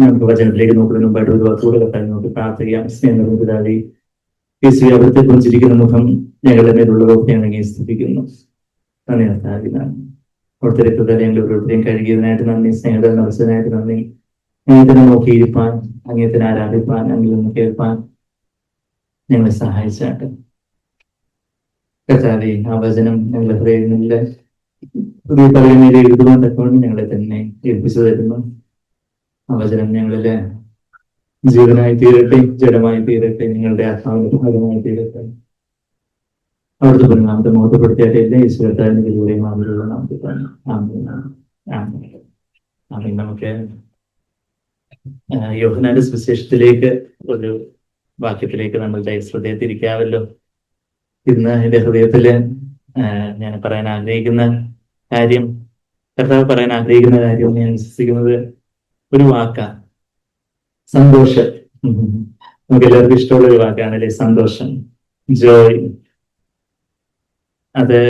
നമുക്ക് വചനത്തിലേക്ക് നോക്കുന്നതിന് മുമ്പായിട്ട് ഒരു വാക്കുകൂടെ കത്താൻ നമുക്ക് പ്രാർത്ഥിക്കാം. സ്നേഹം പിതാവേ, യേശുവേ, അവിടുത്തെ പുഞ്ചിരിക്കുന്ന മുഖം ഞങ്ങളുടെ മേലുള്ളതൊക്കെ ഞങ്ങൾ സ്തുതിക്കുന്നു. നന്ദി കർത്താവിനാണ്. അവിടുത്തെ രക്തത്തിൽ ഞങ്ങൾ ഓരോരുത്തരെയും കഴുകിയതിനായിട്ട് നന്ദി. സ്നേഹത്തിൽ നിറച്ചതിനായിട്ട് നന്ദി. അങ്ങേതന്നെ നോക്കിയിരിപ്പാൻ, അങ്ങേതന്നെ ആരാധിപ്പാൻ, അങ്ങിൽ നിന്ന് കേൾപ്പാൻ ഞങ്ങളെ സഹായിച്ചാട്ട് കർത്താവേ, ആ വചനം ഞങ്ങളുടെ ഹൃദയങ്ങളിലെ പുതിയ പലകമേലെ എഴുതുവാൻ തക്കവണ്ണം ഞങ്ങളെ തന്നെ ഏൽപ്പിച്ചു തരുന്നു. ആ വചനം ഞങ്ങളിലെ ജീവനായി തീരട്ടെ, ജഡമായി തീരട്ടെ, നിങ്ങളുടെ ആത്മാവിന്റെ ഭാഗമായി തീരട്ടെ. അവിടുത്തെ പരിണാമത്തെ മോഹപ്പെടുത്തിയായിട്ട് എല്ലാ ഈശ്വരത്താവിന്റെ ഇതിലൂടെയും അവരുടെ നാമത്തിലാണ്. നമുക്ക് യോഹന്നാന്റെ സുവിശേഷത്തിലേക്ക് ഒരു വാക്യത്തിലേക്ക് നമ്മളുടെ ശ്രദ്ധയെ തിരിക്കാമല്ലോ. ഇന്ന് എന്റെ ഹൃദയത്തില് ഞാൻ പറയാൻ ആഗ്രഹിക്കുന്ന കാര്യം, കർത്താവ് പറയാൻ ആഗ്രഹിക്കുന്ന കാര്യം ഞാൻ വിശ്വസിക്കുന്നത് ഒരു വാക്കാണ്, സന്തോഷം. നമുക്ക് എല്ലാവർക്കും ഇഷ്ടമുള്ള ഒരു വാക്കാണല്ലേ സന്തോഷം, ജോയ്. അത്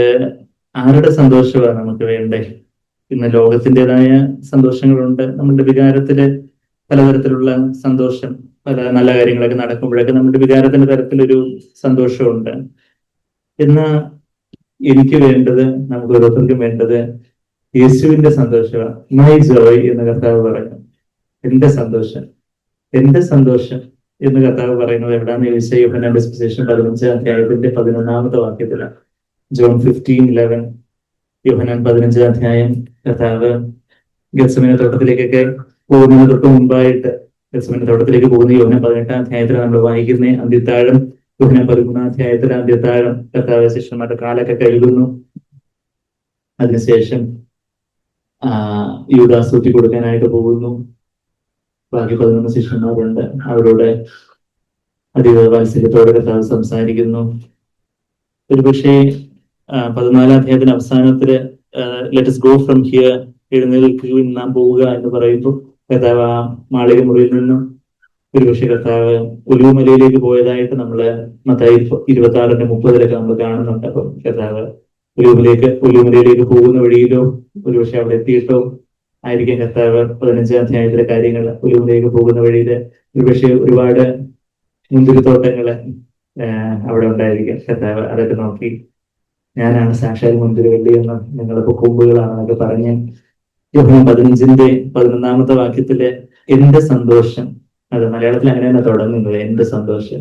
ആരുടെ സന്തോഷമാണ് നമുക്ക് വേണ്ടേ? ഇന്ന് ലോകത്തിൻ്റെതായ സന്തോഷങ്ങളുണ്ട്. നമ്മുടെ വികാരത്തില് പലതരത്തിലുള്ള സന്തോഷം, പല നല്ല കാര്യങ്ങളൊക്കെ നടക്കുമ്പോഴൊക്കെ നമ്മുടെ വികാരത്തിന്റെ തരത്തിലൊരു സന്തോഷമുണ്ട്. എന്നാൽ എനിക്ക് വേണ്ടത്, നമുക്ക് ഓരോരുത്തർക്കും വേണ്ടത് യേശുവിന്റെ സന്തോഷമാണ്. മൈ ജോയ് എന്ന് കർത്താവ് പറഞ്ഞു. എന്റെ സന്തോഷം, എന്റെ സന്തോഷം എന്ന് കർത്താവ് പറയുന്നത് എവിടാന്ന് ചോദിച്ചാൽ യോഹന്നാന്റെ സുവിശേഷം 15-ാം അധ്യായത്തിന്റെ 11-ാമത്തെ വാക്യത്തിലാണ്. ജോൺ 15:11. യോഹന്നാൻ 15-ാം അധ്യായം കർത്താവ് ഗത്സമന തോട്ടത്തിലേക്കൊക്കെ പോകുന്നതിന് തൊട്ട് മുമ്പായിട്ട്, ഗത്സമന തോട്ടത്തിലേക്ക് പോകുന്ന യോഹന്നാൻ 18-ാം അധ്യായത്തിൽ നമ്മൾ വായിക്കുന്ന അന്ത്യത്താഴം, യോഹന്നാൻ 13-ാം അധ്യായത്തിലെ അന്ത്യത്താഴം, കർത്താവ് ശിഷ്യന്മാരുടെ കാലൊക്കെ കഴുകുന്നു. അതിനുശേഷം യൂദാസ് ഊറ്റി കൊടുക്കാനായിട്ട് പോകുന്നു. ബാക്കി 11 ശിഷ്യന്മാരുണ്ട്. അവരോട് അതീവ വാത്സല്യത്തോടെ കർത്താവ് സംസാരിക്കുന്നു. ഒരുപക്ഷെ 14-ാം അധ്യായത്തിന്റെ അവസാനത്തില് ലെറ്റ്സ് ഗോ ഫ്രം ഹിയർ, എഴുന്നേൽക്കുകയും നാം പോവുക എന്ന് പറയുമ്പോൾ കർത്താവ് ആ മാളിക മുറിയിൽ നിന്നും ഒരുപക്ഷെ കർത്താവ് ഒലിവുമലയിലേക്ക് പോയതായിട്ട് നമ്മള് മത്തായി 26:30 നമ്മൾ കാണുന്നുണ്ട്. അപ്പം കർത്താവ് ഒലിവുമലയിലേക്ക് പോകുന്ന വഴിയിലോ ഒരുപക്ഷെ അവിടെ എത്തിയിട്ടോ ആയിരിക്കും കർത്താവ് 15-ാം അധ്യായത്തിലെ കാര്യങ്ങൾ. ഒലിവുമലയിലേക്ക് പോകുന്ന വഴിയില് ഒരുപക്ഷെ ഒരുപാട് മുന്തിരിത്തോട്ടങ്ങള് അവിടെ ഉണ്ടായിരിക്കും. കർത്താവ് അതൊക്കെ നോക്കി, ഞാനാണ് സാക്ഷാൽ മുന്തിരിവള്ളി എന്ന്, നിങ്ങളിപ്പോ കൊമ്പുകളാണെന്നൊക്കെ പറഞ്ഞ് യോഹന്നാൻ 15-ന്റെ 11-ാമത്തെ വാക്യത്തില് എന്റെ സന്തോഷം, അത് മലയാളത്തിൽ അങ്ങനെയാണ് തുടങ്ങുന്നത്, എന്റെ സന്തോഷം.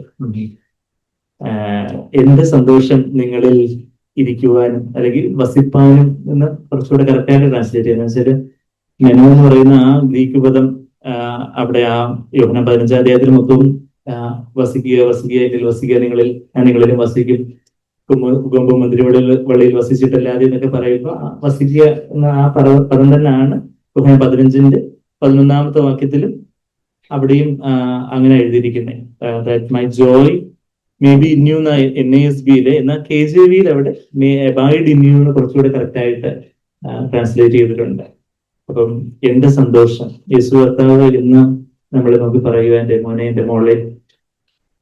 എന്റെ സന്തോഷം നിങ്ങളിൽ ഇരിക്കുവാനും അല്ലെങ്കിൽ വസിപ്പാനും എന്ന് കുറച്ചുകൂടെ കറക്റ്റായിട്ട് ട്രാൻസ്ലേറ്റ് ചെയ്യുന്നത് വെച്ചാല്, മെനു എന്ന് പറയുന്ന ആ ഗ്രീക്ക് പദം അവിടെ ആ യോഹന്നാൻ 15-ാം അധ്യായത്തിൽ മൊത്തം വസിക്കുക, വസിക്കുക, എന്നിൽ വസിക്കുക, നിങ്ങളിലും വസിക്കും, കുമ്പും മന്ത്രിവള്ളിയിൽ വസിച്ചിട്ടല്ലാതെ എന്നൊക്കെ പറയുമ്പോൾ വസിക്കുക എന്ന ആ പദം തന്നെയാണ് യോഹന്നാൻ 15-ന്റെ 11-ാമത്തെ വാക്യത്തിലും അവിടെയും അങ്ങനെ എഴുതിയിരിക്കുന്നത്. My joy may be in you എന്ന NASB-യില്, എന്നാൽ KJV-യിൽ അവിടെ മേ അബൈഡ് ഇൻ യു എന്ന് കുറച്ചുകൂടെ കറക്റ്റ് ആയിട്ട് ട്രാൻസ്ലേറ്റ് ചെയ്തിട്ടുണ്ട്. അപ്പം എന്റെ സന്തോഷം, യേശു കർത്താവ് ഇന്ന് നമ്മളെ നോക്കി പറയുക, എന്റെ മോനെ, എന്റെ മോളെ,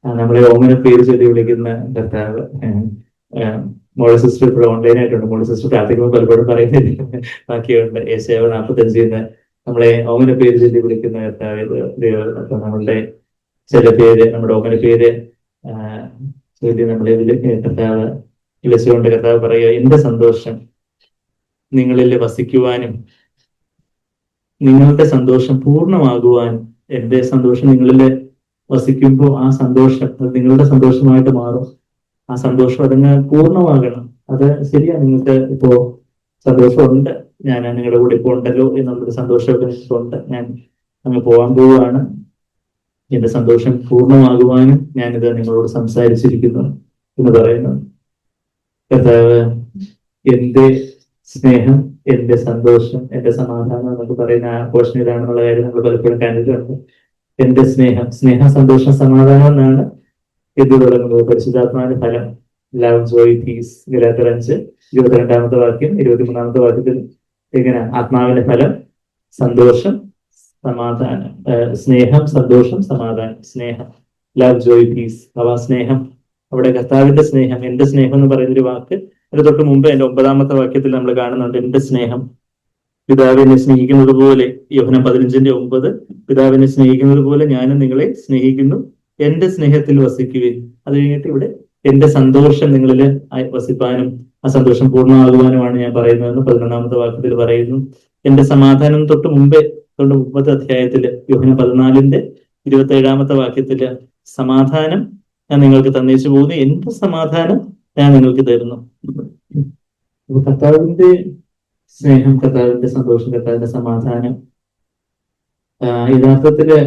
നമ്മളെ ഓമന പേര് ചൊല്ലി വിളിക്കുന്ന കർത്താവ്. മോളെ സിസ്റ്റർ ഇപ്പോൾ ഓൺലൈനായിട്ടുണ്ട്. മോളെ സിസ്റ്റർ പ്രാർത്ഥിക്കുമ്പോൾ പലപ്പോഴും പറയുന്നില്ല, ബാക്കിയുണ്ട്. യേശയ്യാവ് 45-ന് നമ്മളെ ഓമന പേര് ചൊല്ലി വിളിക്കുന്ന കർത്താവ്. അപ്പൊ നമ്മളുടെ ചില പേര്, നമ്മുടെ ഓമന പേര് ചൊല്ലി നമ്മളെ കർത്താവ് വിളിച്ചുകൊണ്ട് കർത്താവ് പറയുക, എന്റെ സന്തോഷം നിങ്ങളിൽ വസിക്കുവാനും നിങ്ങളുടെ സന്തോഷം പൂർണ്ണമാകുവാനും, എന്റെ സന്തോഷം നിങ്ങളിൽ വസിക്കുമ്പോൾ ആ സന്തോഷം അത് നിങ്ങളുടെ സന്തോഷമായിട്ട് മാറും. ആ സന്തോഷം അതങ്ങ് പൂർണ്ണമാകണം. അത് ശരിയാണ്, നിങ്ങൾക്ക് ഇപ്പോ സന്തോഷമുണ്ട്, ഞാൻ നിങ്ങളുടെ കൂടെ ഇപ്പോൾ ഉണ്ടല്ലോ എന്നുള്ളൊരു സന്തോഷമൊക്കെ നിങ്ങൾക്കുണ്ട്. ഞാൻ അങ്ങ് പോകാൻ പോവുകയാണ്, എന്റെ സന്തോഷം പൂർണ്ണമാകുവാനും ഞാനിത് നിങ്ങളോട് സംസാരിച്ചിരിക്കുന്നു എന്ന് പറയുന്നു കർത്താവ്. എന്റെ സ്നേഹം, എന്റെ സന്തോഷം, എന്റെ സമാധാനം എന്നൊക്കെ പറയുന്ന ആ പോർഷൻ ഇതാണെന്നുള്ള കാര്യം നമ്മൾ പലപ്പോഴും കണ്ടിട്ടുണ്ട്. എന്റെ സ്നേഹം, സന്തോഷം, സമാധാനം എന്നാണ് ഇത് തുടങ്ങുന്നത്. പരിശുദ്ധാത്മാവിന്റെ ഫലം ലവ്, ജോയ്, പീസ്, ഗലാത്യർ 5:22 വാക്യം, 23-ാമത്തെ വാക്യത്തിൽ ഇങ്ങനെ ആത്മാവിന്റെ ഫലം സന്തോഷം, സമാധാനം, സ്നേഹം, സന്തോഷം, സമാധാനം, സ്നേഹം, ലവ്, ജോയ്, പീസ്. അവ സ്നേഹം, അവിടെ കർത്താവിന്റെ സ്നേഹം, എന്റെ സ്നേഹം എന്ന് പറയുന്നൊരു വാക്ക് അത് തൊട്ട് മുമ്പ് എന്റെ 9-ാമത്തെ വാക്യത്തിൽ നമ്മൾ കാണുന്നുണ്ട്. എന്റെ സ്നേഹം പിതാവിനെ സ്നേഹിക്കുന്നത് പോലെ, യോഹന്നാൻ 15:9, പിതാവിനെ സ്നേഹിക്കുന്നത് പോലെ ഞാനും നിങ്ങളെ സ്നേഹിക്കുന്നു, എന്റെ സ്നേഹത്തിൽ വസിക്കുവിൻ. അത് കഴിഞ്ഞിട്ട് ഇവിടെ എന്റെ സന്തോഷം നിങ്ങളിൽ വസിപ്പാനും ആ സന്തോഷം പൂർണ്ണമാകുവാനുമാണ് ഞാൻ പറയുന്നതെന്ന് 11-ാമത്തെ വാക്യത്തിൽ പറയുന്നു. എന്റെ സമാധാനം തൊട്ട് മുമ്പത്തെ അധ്യായത്തില് യോഹന്നാൻ 14:27 വാക്യത്തില് സമാധാനം ഞാൻ നിങ്ങൾക്ക് തന്നേച്ചു പോകുന്നു, എന്റെ സമാധാനം ഞാൻ നിങ്ങൾക്ക് തരുന്നു. അപ്പൊ കർത്താവിന്റെ സ്നേഹം, കർത്താവിന്റെ സന്തോഷം, കർത്താവിന്റെ സമാധാനം, യഥാർത്ഥത്തില്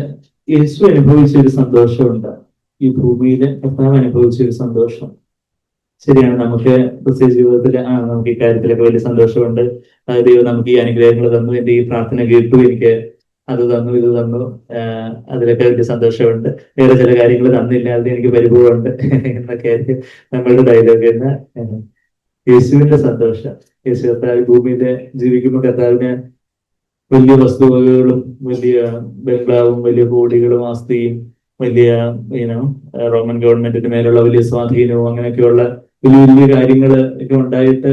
യേശു അനുഭവിച്ച ഒരു സന്തോഷമുണ്ട്. ഈ ഭൂമിയില് കർത്താവ് അനുഭവിച്ച ഒരു സന്തോഷം. ശരിയാണ്, നമുക്ക് ക്രിസ്ത്യ ജീവിതത്തിൽ നമുക്ക് ഈ കാര്യത്തിലൊക്കെ വലിയ സന്തോഷമുണ്ട്. ദൈവം നമുക്ക് ഈ അനുഗ്രഹങ്ങൾ തന്നു, എന്റെ ഈ പ്രാർത്ഥന കേട്ടു, എനിക്ക് അത് തന്നു, ഇത് തന്നു, അതിലൊക്കെ വലിയ സന്തോഷമുണ്ട്. വേറെ ചില കാര്യങ്ങൾ തന്നില്ല, അതിൽ എനിക്ക് പരിഭവമുണ്ട് എന്നൊക്കെ ആയിരിക്കും നമ്മളുടെ ഡയലോഗ്. എന്ന യേശുവിന്റെ സന്തോഷം, യേശു കർത്താവ് ഭൂമിയിൽ ജീവിക്കുമ്പോൾ കർത്താവിന് വലിയ വസ്തുവകകളും വലിയ ബംഗ്ലാവും വലിയ കോടികളും ആസ്തിയും വലിയ റോമൻ ഗവൺമെന്റിന്റെ മേലുള്ള വലിയ സ്വാധീനവും അങ്ങനെയൊക്കെയുള്ള വലിയ വലിയ കാര്യങ്ങൾ ഒക്കെ ഉണ്ടായിട്ട്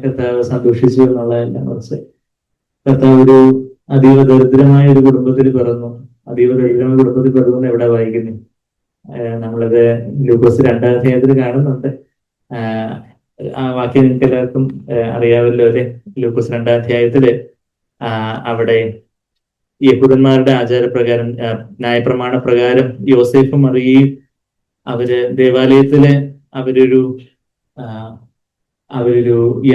കർത്താവ് സന്തോഷിച്ചു എന്നുള്ളതല്ല, മറിച്ച് കർത്താവ് ഒരു അതീവ ദരിദ്രമായ ഒരു കുടുംബത്തിൽ പിറന്നു. അതീവ ദരിദ്രമായ കുടുംബത്തിൽ പിറന്നു എവിടെ വായിക്കുന്നു? നമ്മളത് ലൂക്കോസ് 2-ാം അധ്യായത്തിൽ കാണുന്നുണ്ട്. ആ വാക്യം നിങ്ങൾക്ക് എല്ലാവർക്കും അറിയാമല്ലോ അല്ലെ? ലൂക്കോസ് 2-ാം അധ്യായത്തില് അവിടെ യഹൂദന്മാരുടെ ആചാരപ്രകാരം, ന്യായപ്രമാണ പ്രകാരം യോസേഫും മറിയയും അവര് ദേവാലയത്തില് അവരൊരു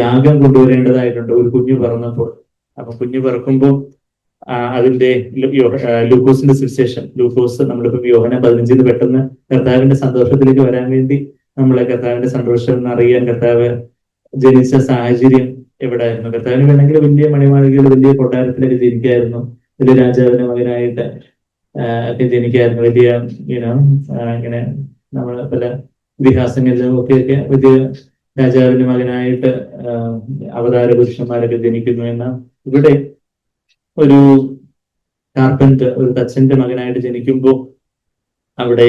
യാഗം കൊണ്ടുവരേണ്ടതായിട്ടുണ്ട് ഒരു കുഞ്ഞു പിറന്നപ്പോൾ. അപ്പൊ കുഞ്ഞു പിറക്കുമ്പോൾ അതിന്റെ ലൂക്കോസിന്റെ സുവിശേഷം, ലൂക്കോസ് നമ്മളിപ്പം യോഹന്നാൻ 15 പെട്ടെന്ന് കർത്താവിന്റെ സന്തോഷത്തിലേക്ക് വരാൻ വേണ്ടി നമ്മളെ കർത്താവിന്റെ സന്തോഷം എന്നറിയാൻ കർത്താവ് ജനിച്ച സാഹചര്യം എവിടെയായിരുന്നു? കർത്താവിന് വേണമെങ്കിൽ വലിയ മണിമാളികകൾ, വലിയ കൊട്ടാരത്തിലൊക്കെ ജനിക്കായിരുന്നു, വലിയ രാജാവിന്റെ മകനായിട്ട് ഒക്കെ ജനിക്കായിരുന്നു, വലിയ ഇങ്ങനെ നമ്മൾ പല ഇതിഹാസങ്ങളിലും ഒക്കെയൊക്കെ വലിയ രാജാവിന്റെ മകനായിട്ട് അവതാര പുരുഷന്മാരൊക്കെ ജനിക്കുന്നു. എന്നാൽ ഇവിടെ ഒരു കാർപ്പന്റ്, ഒരു തച്ചന്റെ മകനായിട്ട് ജനിക്കുമ്പോൾ അവിടെ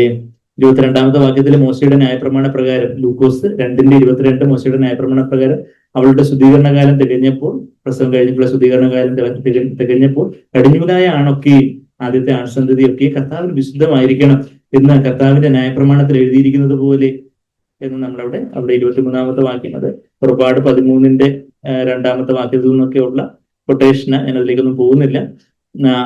22-ാമത്തെ വാക്യത്തിൽ മോശയുടെ ന്യായപ്രമാണ പ്രകാരം, ലൂക്കോസ് 2:22, മോശയുടെ ന്യായപ്രമാണ പ്രകാരം അവളുടെ ശുദ്ധീകരണ കാലം തികഞ്ഞപ്പോൾ, പ്രസവം കഴിഞ്ഞപ്പോൾ ശുദ്ധീകരണ കാലം തികഞ്ഞപ്പോൾ കടിഞ്ഞൂലായ ആണൊക്കെയും ആദ്യത്തെ ആൺസന്തതിയൊക്കെ കർത്താവിന് വിശുദ്ധമായിരിക്കണം എന്ന് കർത്താവിന്റെ ന്യായപ്രമാണത്തിൽ എഴുതിയിരിക്കുന്നത് പോലെ എന്ന് നമ്മളവിടെ 23-ാമത്തെ വാക്യം, അത് പുറപ്പാട് 13-ന്റെ 2-ാമത്തെ വാക്യത്തിൽ നിന്നൊക്കെയുള്ള കൊട്ടേഷന് ഞാൻ അതിലേക്കൊന്നും പോകുന്നില്ല.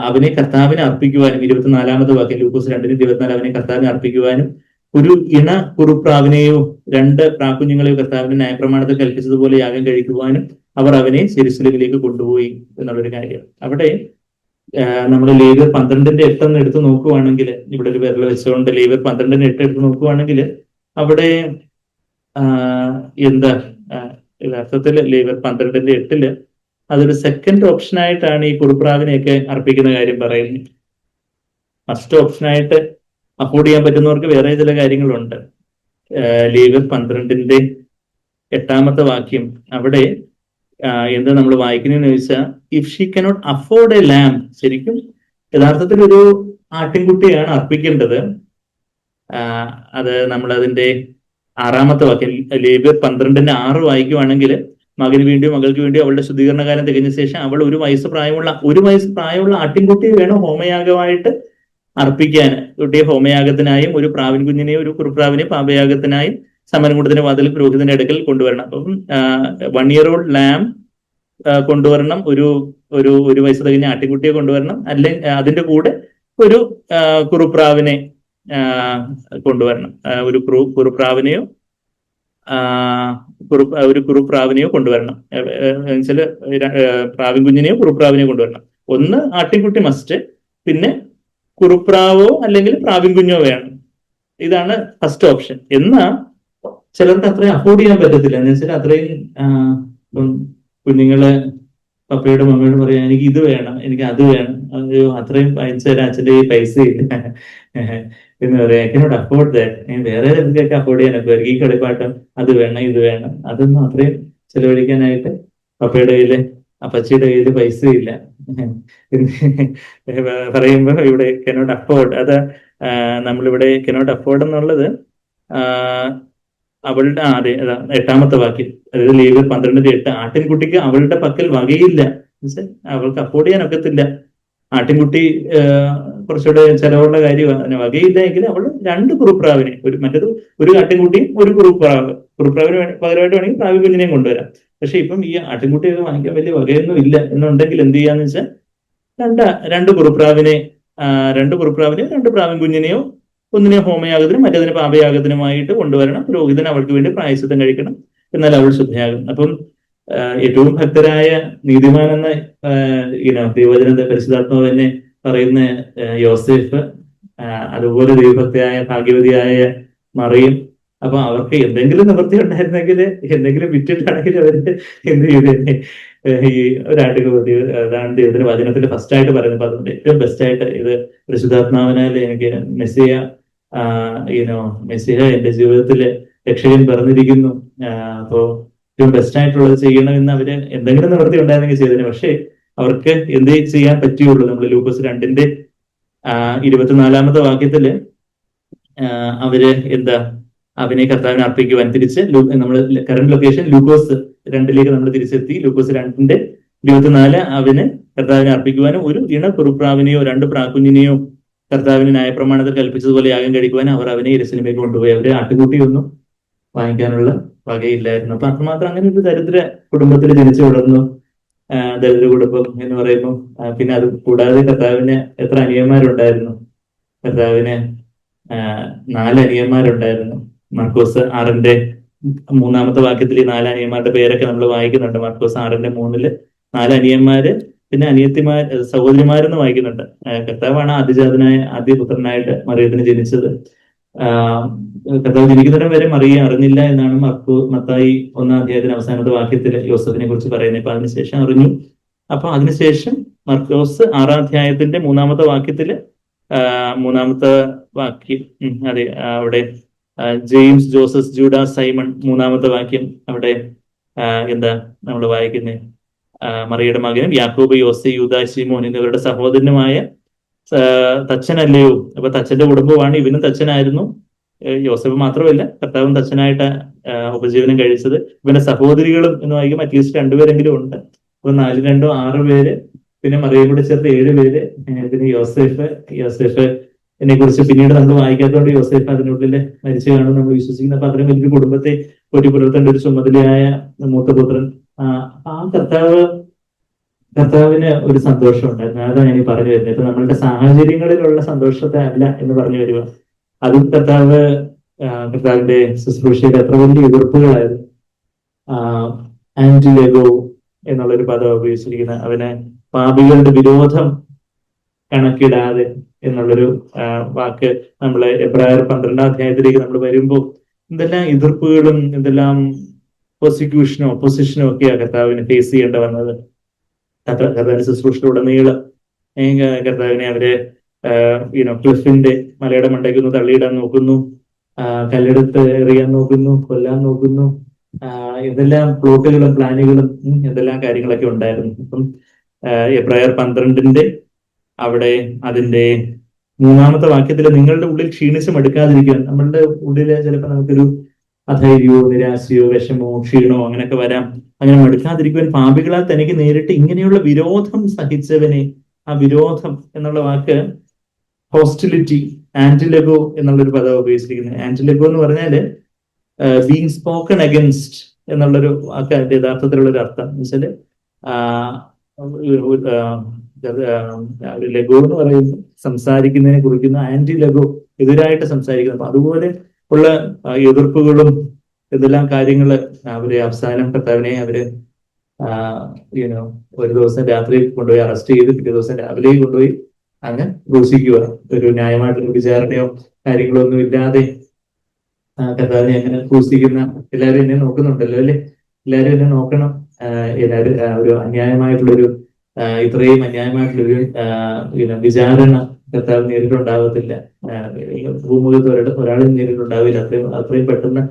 അവനെ കർത്താവിനെ അർപ്പിക്കുവാനും, 24-ാമത്തെ വാക്യം ലൂക്കോസ് 2:24, അവനെ കർത്താവിനെ അർപ്പിക്കുവാനും ഒരു ഇണ കുറുപ്രാവിനെയോ 2 പ്രാക്കുഞ്ഞുങ്ങളെയോ കർത്താവിന്റെ ന്യായപ്രമാണത്തിൽ കൽപ്പിച്ചതുപോലെ യാഗം കഴിക്കുവാനും അവർ അവനെ ജെറുസലേമിലേക്ക് കൊണ്ടുപോയി എന്നുള്ളൊരു കാര്യം. അവിടെ നമ്മൾ ലേവ്യർ 12:8 എടുത്ത് നോക്കുവാണെങ്കിൽ, ഇവിടെ ഒരു വിരൽ വെച്ചുകൊണ്ട് ലേവ്യർ 12:8 എടുത്ത് നോക്കുവാണെങ്കിൽ അവിടെ എന്താ യഥാർത്ഥത്തിൽ ലേവ്യർ 12:8 അതൊരു സെക്കൻഡ് ഓപ്ഷനായിട്ടാണ് ഈ കുറുപ്രാവിനെയൊക്കെ അർപ്പിക്കുന്ന കാര്യം പറയുന്നത്. ഫസ്റ്റ് ഓപ്ഷനായിട്ട് അഫോർഡ് ചെയ്യാൻ പറ്റുന്നവർക്ക് വേറെ ചില കാര്യങ്ങളുണ്ട്. ലേവ്യർ 12:8 വാക്യം അവിടെ എന്താ നമ്മൾ വായിക്കുന്നതെന്ന് ചോദിച്ചാൽ, if she cannot afford a lamb, ശരിക്കും യഥാർത്ഥത്തിൽ ഒരു ആട്ടിൻകുട്ടിയാണ് അർപ്പിക്കേണ്ടത്. അത് നമ്മൾ അതിന്റെ 6-ാമത്തെ വാക്യം ലേവ്യർ 12:6 വായിക്കുവാണെങ്കിൽ, മകന് വേണ്ടിയോ മകൾക്ക് വേണ്ടിയോ അവളുടെ ശുദ്ധീകരണ കാലം തികഞ്ഞ ശേഷം അവൾ 1 വയസ്സ് പ്രായമുള്ള ആട്ടിൻകുട്ടിയെ വേണം ഹോമയാഗമായിട്ട് അർപ്പിക്കാൻ. കുട്ടിയെ ഹോമയാഗത്തിനായും ഒരു പ്രാവിൻ കുഞ്ഞിനെയും ഒരു കുറുപ്രാവിനെയും പാപയാഗത്തിനായും സമരകൂടത്തിന്റെ വാതിൽ പുരോഹിതന്റെ അടുക്കൽ കൊണ്ടുവരണം. അപ്പം 1 year old ലാം കൊണ്ടുവരണം, ഒരു വയസ്സ് തികഞ്ഞ ആട്ടിൻകുട്ടിയെ കൊണ്ടുവരണം, അല്ലെങ്കിൽ അതിന്റെ കൂടെ ഒരു കുറുപ്രാവിനെ കൊണ്ടുവരണം. ഒരു കുറുപ്രാവിനെയോ കൊണ്ടുവരണം. എന്നുവെച്ചാല് പ്രാവിൻ കുഞ്ഞിനെയോ കുറുപ്രാവിനെയോ കൊണ്ടുവരണം. ഒന്ന് ആട്ടിൻകുട്ടി മസ്റ്റ്, പിന്നെ കുറുപ്രാവോ അല്ലെങ്കിൽ പ്രാവിൻ കുഞ്ഞോ വേണം. ഇതാണ് ഫസ്റ്റ് ഓപ്ഷൻ. എന്നാ ചിലർക്ക് അത്രയും അഫോർഡ് ചെയ്യാൻ പറ്റത്തില്ല. എന്ന് വെച്ചാൽ അത്രയും കുഞ്ഞുങ്ങള് പപ്പയോടും മമ്മയോടും പറയാം, എനിക്ക് ഇത് വേണം, എനിക്ക് അത് വേണം, അത്രയും അയച്ചു തരാൻ അച്ഛൻ്റെ ഈ പൈസ ഇല്ല എന്ന് പറയാം. എനിക്കോട് അഫോർഡ് ദാറ്റ്. വേറെ എന്തൊക്കെ അഫോർഡ് ചെയ്യാനൊക്കെ ഈ കളിപ്പാട്ടം, അത് വേണം, ഇത് വേണം, അതൊന്നും അത്രയും ചെലവഴിക്കാനായിട്ട് പപ്പയുടെ കയ്യില് അപ്പച്ചിയുടെ കയ്യില് പൈസ ഇല്ല പറയുമ്പോ ഇവിടെ കനോട്ട് അഫോർഡ്, അത് നമ്മളിവിടെ കനോട്ട് അഫോർഡ് എന്നുള്ളത് അവളുടെ 8-ാമത്തെ വാക്യം, അതായത് ലേവ്യർ 12:8, ആട്ടിൻകുട്ടിക്ക് അവളുടെ പക്കൽ വകയില്ല, എന്നുവെച്ചാൽ അവൾക്ക് അഫോർഡ് ചെയ്യാൻ ഒക്കത്തില്ല. ആട്ടിൻകുട്ടി കുറച്ചുകൂടെ ചെലവുള്ള കാര്യമാണ്, വകയില്ല എങ്കിൽ അവൾ 2 കുറുപ്രാവിനെ, മറ്റേത് ഒരു ആട്ടിൻകുട്ടിയും ഒരു കുറുപ്രാവിന് പകരമായിട്ട് വേണമെങ്കിൽ പ്രാവി കുഞ്ഞിനെയും കൊണ്ടുവരാം. പക്ഷെ ഇപ്പം ഈ ആട്ടിൻകുട്ടിയൊക്കെ വാങ്ങിക്കാൻ വലിയ വകയൊന്നും ഇല്ല എന്നുണ്ടെങ്കിൽ എന്ത് ചെയ്യാന്ന് വെച്ചാൽ രണ്ട് കുറുപ്രാവിനെ 2 പ്രാവിൻ കുഞ്ഞിനെയോ ഒന്നിനെ ഹോമയാഗത്തിനും മറ്റേതിനെ പാപയാഗത്തിനുമായിട്ട് കൊണ്ടുവരണം. പുരോഹിതൻ അവൾക്ക് വേണ്ടി പ്രായശ്ചിത്തം കഴിക്കണം, എന്നാൽ അവൾ ശുദ്ധയാകും. അപ്പം ഏറ്റവും ഭക്തരായ നീതിമാൻ എന്ന ദൈവവചനത്തെ പരിശുദ്ധാത്മാവ് തന്നെ പറയുന്ന യോസേഫ്, അതുപോലെ ദൈവഭക്തയായ ഭാഗ്യവതിയായ മറിയം. അപ്പൊ അവർക്ക് എന്തെങ്കിലും നിവൃത്തി ഉണ്ടായിരുന്നെങ്കിൽ, എന്തെങ്കിലും വിറ്റിട്ടാണെങ്കിൽ അവര് എന്ത് ചെയ്തേനെ, ഈ ഒരാട്ടുകൃതി അതാണ് ദൈവത്തിന്റെ വചനത്തിൽ ഫസ്റ്റ് ആയിട്ട് പറയുന്നത്. അപ്പൊ അതുകൊണ്ട് ഏറ്റവും ബെസ്റ്റ് ആയിട്ട് ഇത് പരിശുദ്ധാത്മാവിനാൽ എനിക്ക് മെസ്സിഹ എന്റെ ജീവിതത്തിൽ രക്ഷകൻ പറഞ്ഞിരിക്കുന്നു. അപ്പോ ഏറ്റവും ബെസ്റ്റ് ആയിട്ടുള്ളത് ചെയ്യണമെന്ന് അവര് എന്തെങ്കിലും നിവൃത്തി ഉണ്ടായിരുന്നെങ്കിൽ ചെയ്തതിന്. പക്ഷേ അവർക്ക് എന്ത് ചെയ്യാൻ പറ്റുള്ളൂ? നമ്മൾ ലൂക്കോസ് 2:24 വാക്യത്തില് അവര് അവനെ കർത്താവിനെ അർപ്പിക്കുവാൻ തിരിച്ച് നമ്മൾ കറന്റ് ലൊക്കേഷൻ ലൂക്കോസ് 2 നമ്മൾ തിരിച്ചെത്തി. ലൂക്കോസ് 2:24 അവന് കർത്താവിനെ അർപ്പിക്കുവാനും ഒരു കുറുപ്രാവിനെയോ 2 പ്രാക്കുഞ്ഞിനെയോ കർത്താവിന് ന്യായപ്രമാണത്തിൽ കൽപ്പിച്ചതുപോലെ യാഗം കഴിക്കുവാനും അവർ അവനെ യെരൂശലേമിലേക്ക് കൊണ്ടുപോയി. അവരെ ആട്ടുകൂട്ടിയൊന്നും വാങ്ങിക്കാനുള്ള വകയില്ലായിരുന്നു. അപ്പൊ അത്രമാത്രം അങ്ങനെ ഒരു ദരിദ്ര കുടുംബത്തിൽ ജനിച്ചു വളർന്നു. ദരിദ്ര കുടുംബം എന്ന് പറയുന്നു. പിന്നെ അത് കൂടാതെ കർത്താവിന് എത്ര അനിയന്മാരുണ്ടായിരുന്നു? കർത്താവിന് 4 അനിയന്മാരുണ്ടായിരുന്നു. മാർക്കോസ് 6:3 വാക്യത്തിൽ ഈ 4 അനിയന്മാരുടെ പേരൊക്കെ നമ്മൾ വായിക്കുന്നുണ്ട്. മാർക്കോസ് 6:3 4 അനിയന്മാര്, പിന്നെ അനിയത്തിമാർ, സഹോദരിമാരെന്ന് വായിക്കുന്നുണ്ട്. കർത്താവാണ് ആദ്യപുത്രനായിട്ട് മറിയത്തിന് ജനിച്ചത്. കർത്താവ് ജനിക്കുന്നതിനും വരെ മറിയെ അറിഞ്ഞില്ല എന്നാണ് മത്തായി 1-ാം അവസാനത്തെ വാക്യത്തിൽ യോസഫിനെ കുറിച്ച് പറയുന്നത്. ഇപ്പൊ അതിനുശേഷം അറിഞ്ഞു. അപ്പൊ അതിനുശേഷം മർക്കോസ് 6-ാം വാക്യത്തില് 3-ാമത്തെ വാക്യം, അതെ, അവിടെ ജെയിംസ്, ജോസഫ്, ജൂഡാസ്, സൈമൺ 3-ാമത്തെ വാക്യം അവിടെ നമ്മൾ വായിക്കുന്നത്? മറിയയുടെ മകനും യാക്കോബ്, യോസെ, യൂദാ, ശിമോൻ എന്നിവരുടെ സഹോദരനുമായ തച്ചനല്ലയോ? അപ്പൊ തച്ചന്റെ കുടുംബമാണ്. ഇവനും തച്ചനായിരുന്നു. യോസഫ് മാത്രമല്ല, കർത്താവും തച്ചനായിട്ട് ഉപജീവനം കഴിച്ചത്. ഇവന്റെ സഹോദരികളും എന്ന് വായിക്കുമ്പോൾ അറ്റ്ലീസ്റ്റ് 2 പേരെങ്കിലും ഉണ്ട്. അപ്പൊ 4-2 6 പേര്, പിന്നെ മറിയം കൂടെ ചേർത്ത് 7 പേര്. പിന്നെ യോസേഫ് എന്നെ കുറിച്ച് പിന്നീട് നമ്മൾ വായിക്കാത്തതുകൊണ്ട് യോസേഫ് അതിനുള്ളിൽ മരിച്ചു കാണും നമ്മൾ വിശ്വസിക്കുന്നത്. അപ്പൊ അത്രയും വലിയൊരു കുടുംബത്തെ ഒരു പുലർത്തേണ്ട ഒരു ചുമതലയായ മൂത്തപുത്രൻ. ആ കർത്താവിന് ഒരു സന്തോഷം ഉണ്ടായിരുന്നു. അതാണ് ഞാൻ പറഞ്ഞു വരുന്നത്. ഇപ്പൊ നമ്മളുടെ സാഹചര്യങ്ങളിലുള്ള സന്തോഷത്തെ അല്ല എന്ന് പറഞ്ഞു വരിക. അതും കർത്താവിന്റെ ശുശ്രൂഷയിൽ എത്ര വലിയ എതിർപ്പുകളായിരുന്നു. ആന്റിലെഗോ എന്നുള്ളൊരു പദം ഉപയോഗിച്ചിരിക്കുന്ന, അവന് പാപികളുടെ വിരോധം കണക്കിടാതെ എന്നുള്ളൊരു വാക്ക് നമ്മളെ എബ്രായർ 12-ാം അധ്യായത്തിലേക്ക് നമ്മൾ വരുമ്പോൾ എന്തെല്ലാം എതിർപ്പുകളും എന്തെല്ലാം പ്രോസിക്യൂഷനോ ഒപ്പോസിഷനോ ഒക്കെയാണ് കർത്താവിന് ഫേസ് ചെയ്യേണ്ടി വന്നത്. കർത്താവിന്റെ ശുശ്രൂഷയിലുടനീളം കർത്താവിനെ അവര് ക്ലിഫിന്റെ മലയുടെ മണ്ടയ്ക്ക് ഒന്ന് തള്ളിയിടാൻ നോക്കുന്നു, കല്ലെടുത്ത് എറിയാൻ നോക്കുന്നു, കൊല്ലാൻ നോക്കുന്നു. എന്തെല്ലാം പ്ലോട്ടുകളും പ്ലാനുകളും എന്തെല്ലാം കാര്യങ്ങളൊക്കെ ഉണ്ടായിരുന്നു. അപ്പം എബ്രായർ 12 അവിടെ അതിന്റെ 3-ാമത്തെ വാക്യത്തിൽ നിങ്ങളുടെ ഉള്ളിൽ ക്ഷീണിച്ച് മടുക്കാതിരിക്കാൻ, നമ്മളുടെ ഉള്ളിൽ ചിലപ്പോൾ നമുക്കൊരു അധൈര്യമോ നിരാശയോ വിഷമോ ക്ഷീണമോ അങ്ങനെയൊക്കെ വരാം. അങ്ങനെ മടുക്കാതിരിക്കുവാൻ പാപികളാൽ തനിക്ക് നേരിട്ട് ഇങ്ങനെയുള്ള വിരോധം സഹിച്ചവനെ. ആ വിരോധം എന്നുള്ള വാക്ക് ഹോസ്റ്റിലിറ്റി, ആന്റിലെഗോ എന്നുള്ളൊരു പദം ഉപയോഗിച്ചിരിക്കുന്നത്. ആന്റിലെഗോ എന്ന് പറഞ്ഞാല് ബീങ് സ്പോക്കൺ അഗൻസ്റ്റ് എന്നുള്ളൊരു വാക്ക് അതിന്റെ യഥാർത്ഥത്തിലുള്ള ഒരു അർത്ഥം എന്ന് വെച്ചാല് ലഘു എന്ന് പറയുമ്പോൾ സംസാരിക്കുന്നതിനെ കുറിക്കുന്ന, ആന്റി ലഘു എതിരായിട്ട് സംസാരിക്കുന്നത്. അപ്പൊ അതുപോലെ ഉള്ള എതിർപ്പുകളും എന്തെല്ലാം കാര്യങ്ങള് അവര് അവസാനം കർത്താവിനെ അവര് ഒരു ദിവസം രാത്രി കൊണ്ടുപോയി അറസ്റ്റ് ചെയ്ത് പിറ്റേ ദിവസം രാവിലെ കൊണ്ടുപോയി അങ്ങ് ക്രൂശിക്കുക. ഒരു ന്യായമായിട്ടുള്ള വിചാരണയോ കാര്യങ്ങളോ ഒന്നും ഇല്ലാതെ കർത്താവിനെ അങ്ങനെ ക്രൂശിക്കുന്ന. എല്ലാവരും എന്നെ നോക്കുന്നുണ്ടല്ലോ അല്ലെ? എല്ലാവരും എന്നെ നോക്കണം. എല്ലാവരും ഒരു അന്യായമായിട്ടുള്ളൊരു ഇത്രയും അന്യായമായിട്ടുള്ളൊരു വിചാരണ കർത്താവ് നേരിട്ടുണ്ടാകത്തില്ല. ഭൂമുഖത്ത് ഒരാളും നേരിട്ടുണ്ടാവില്ല. അത്രയും പെട്ടെന്ന്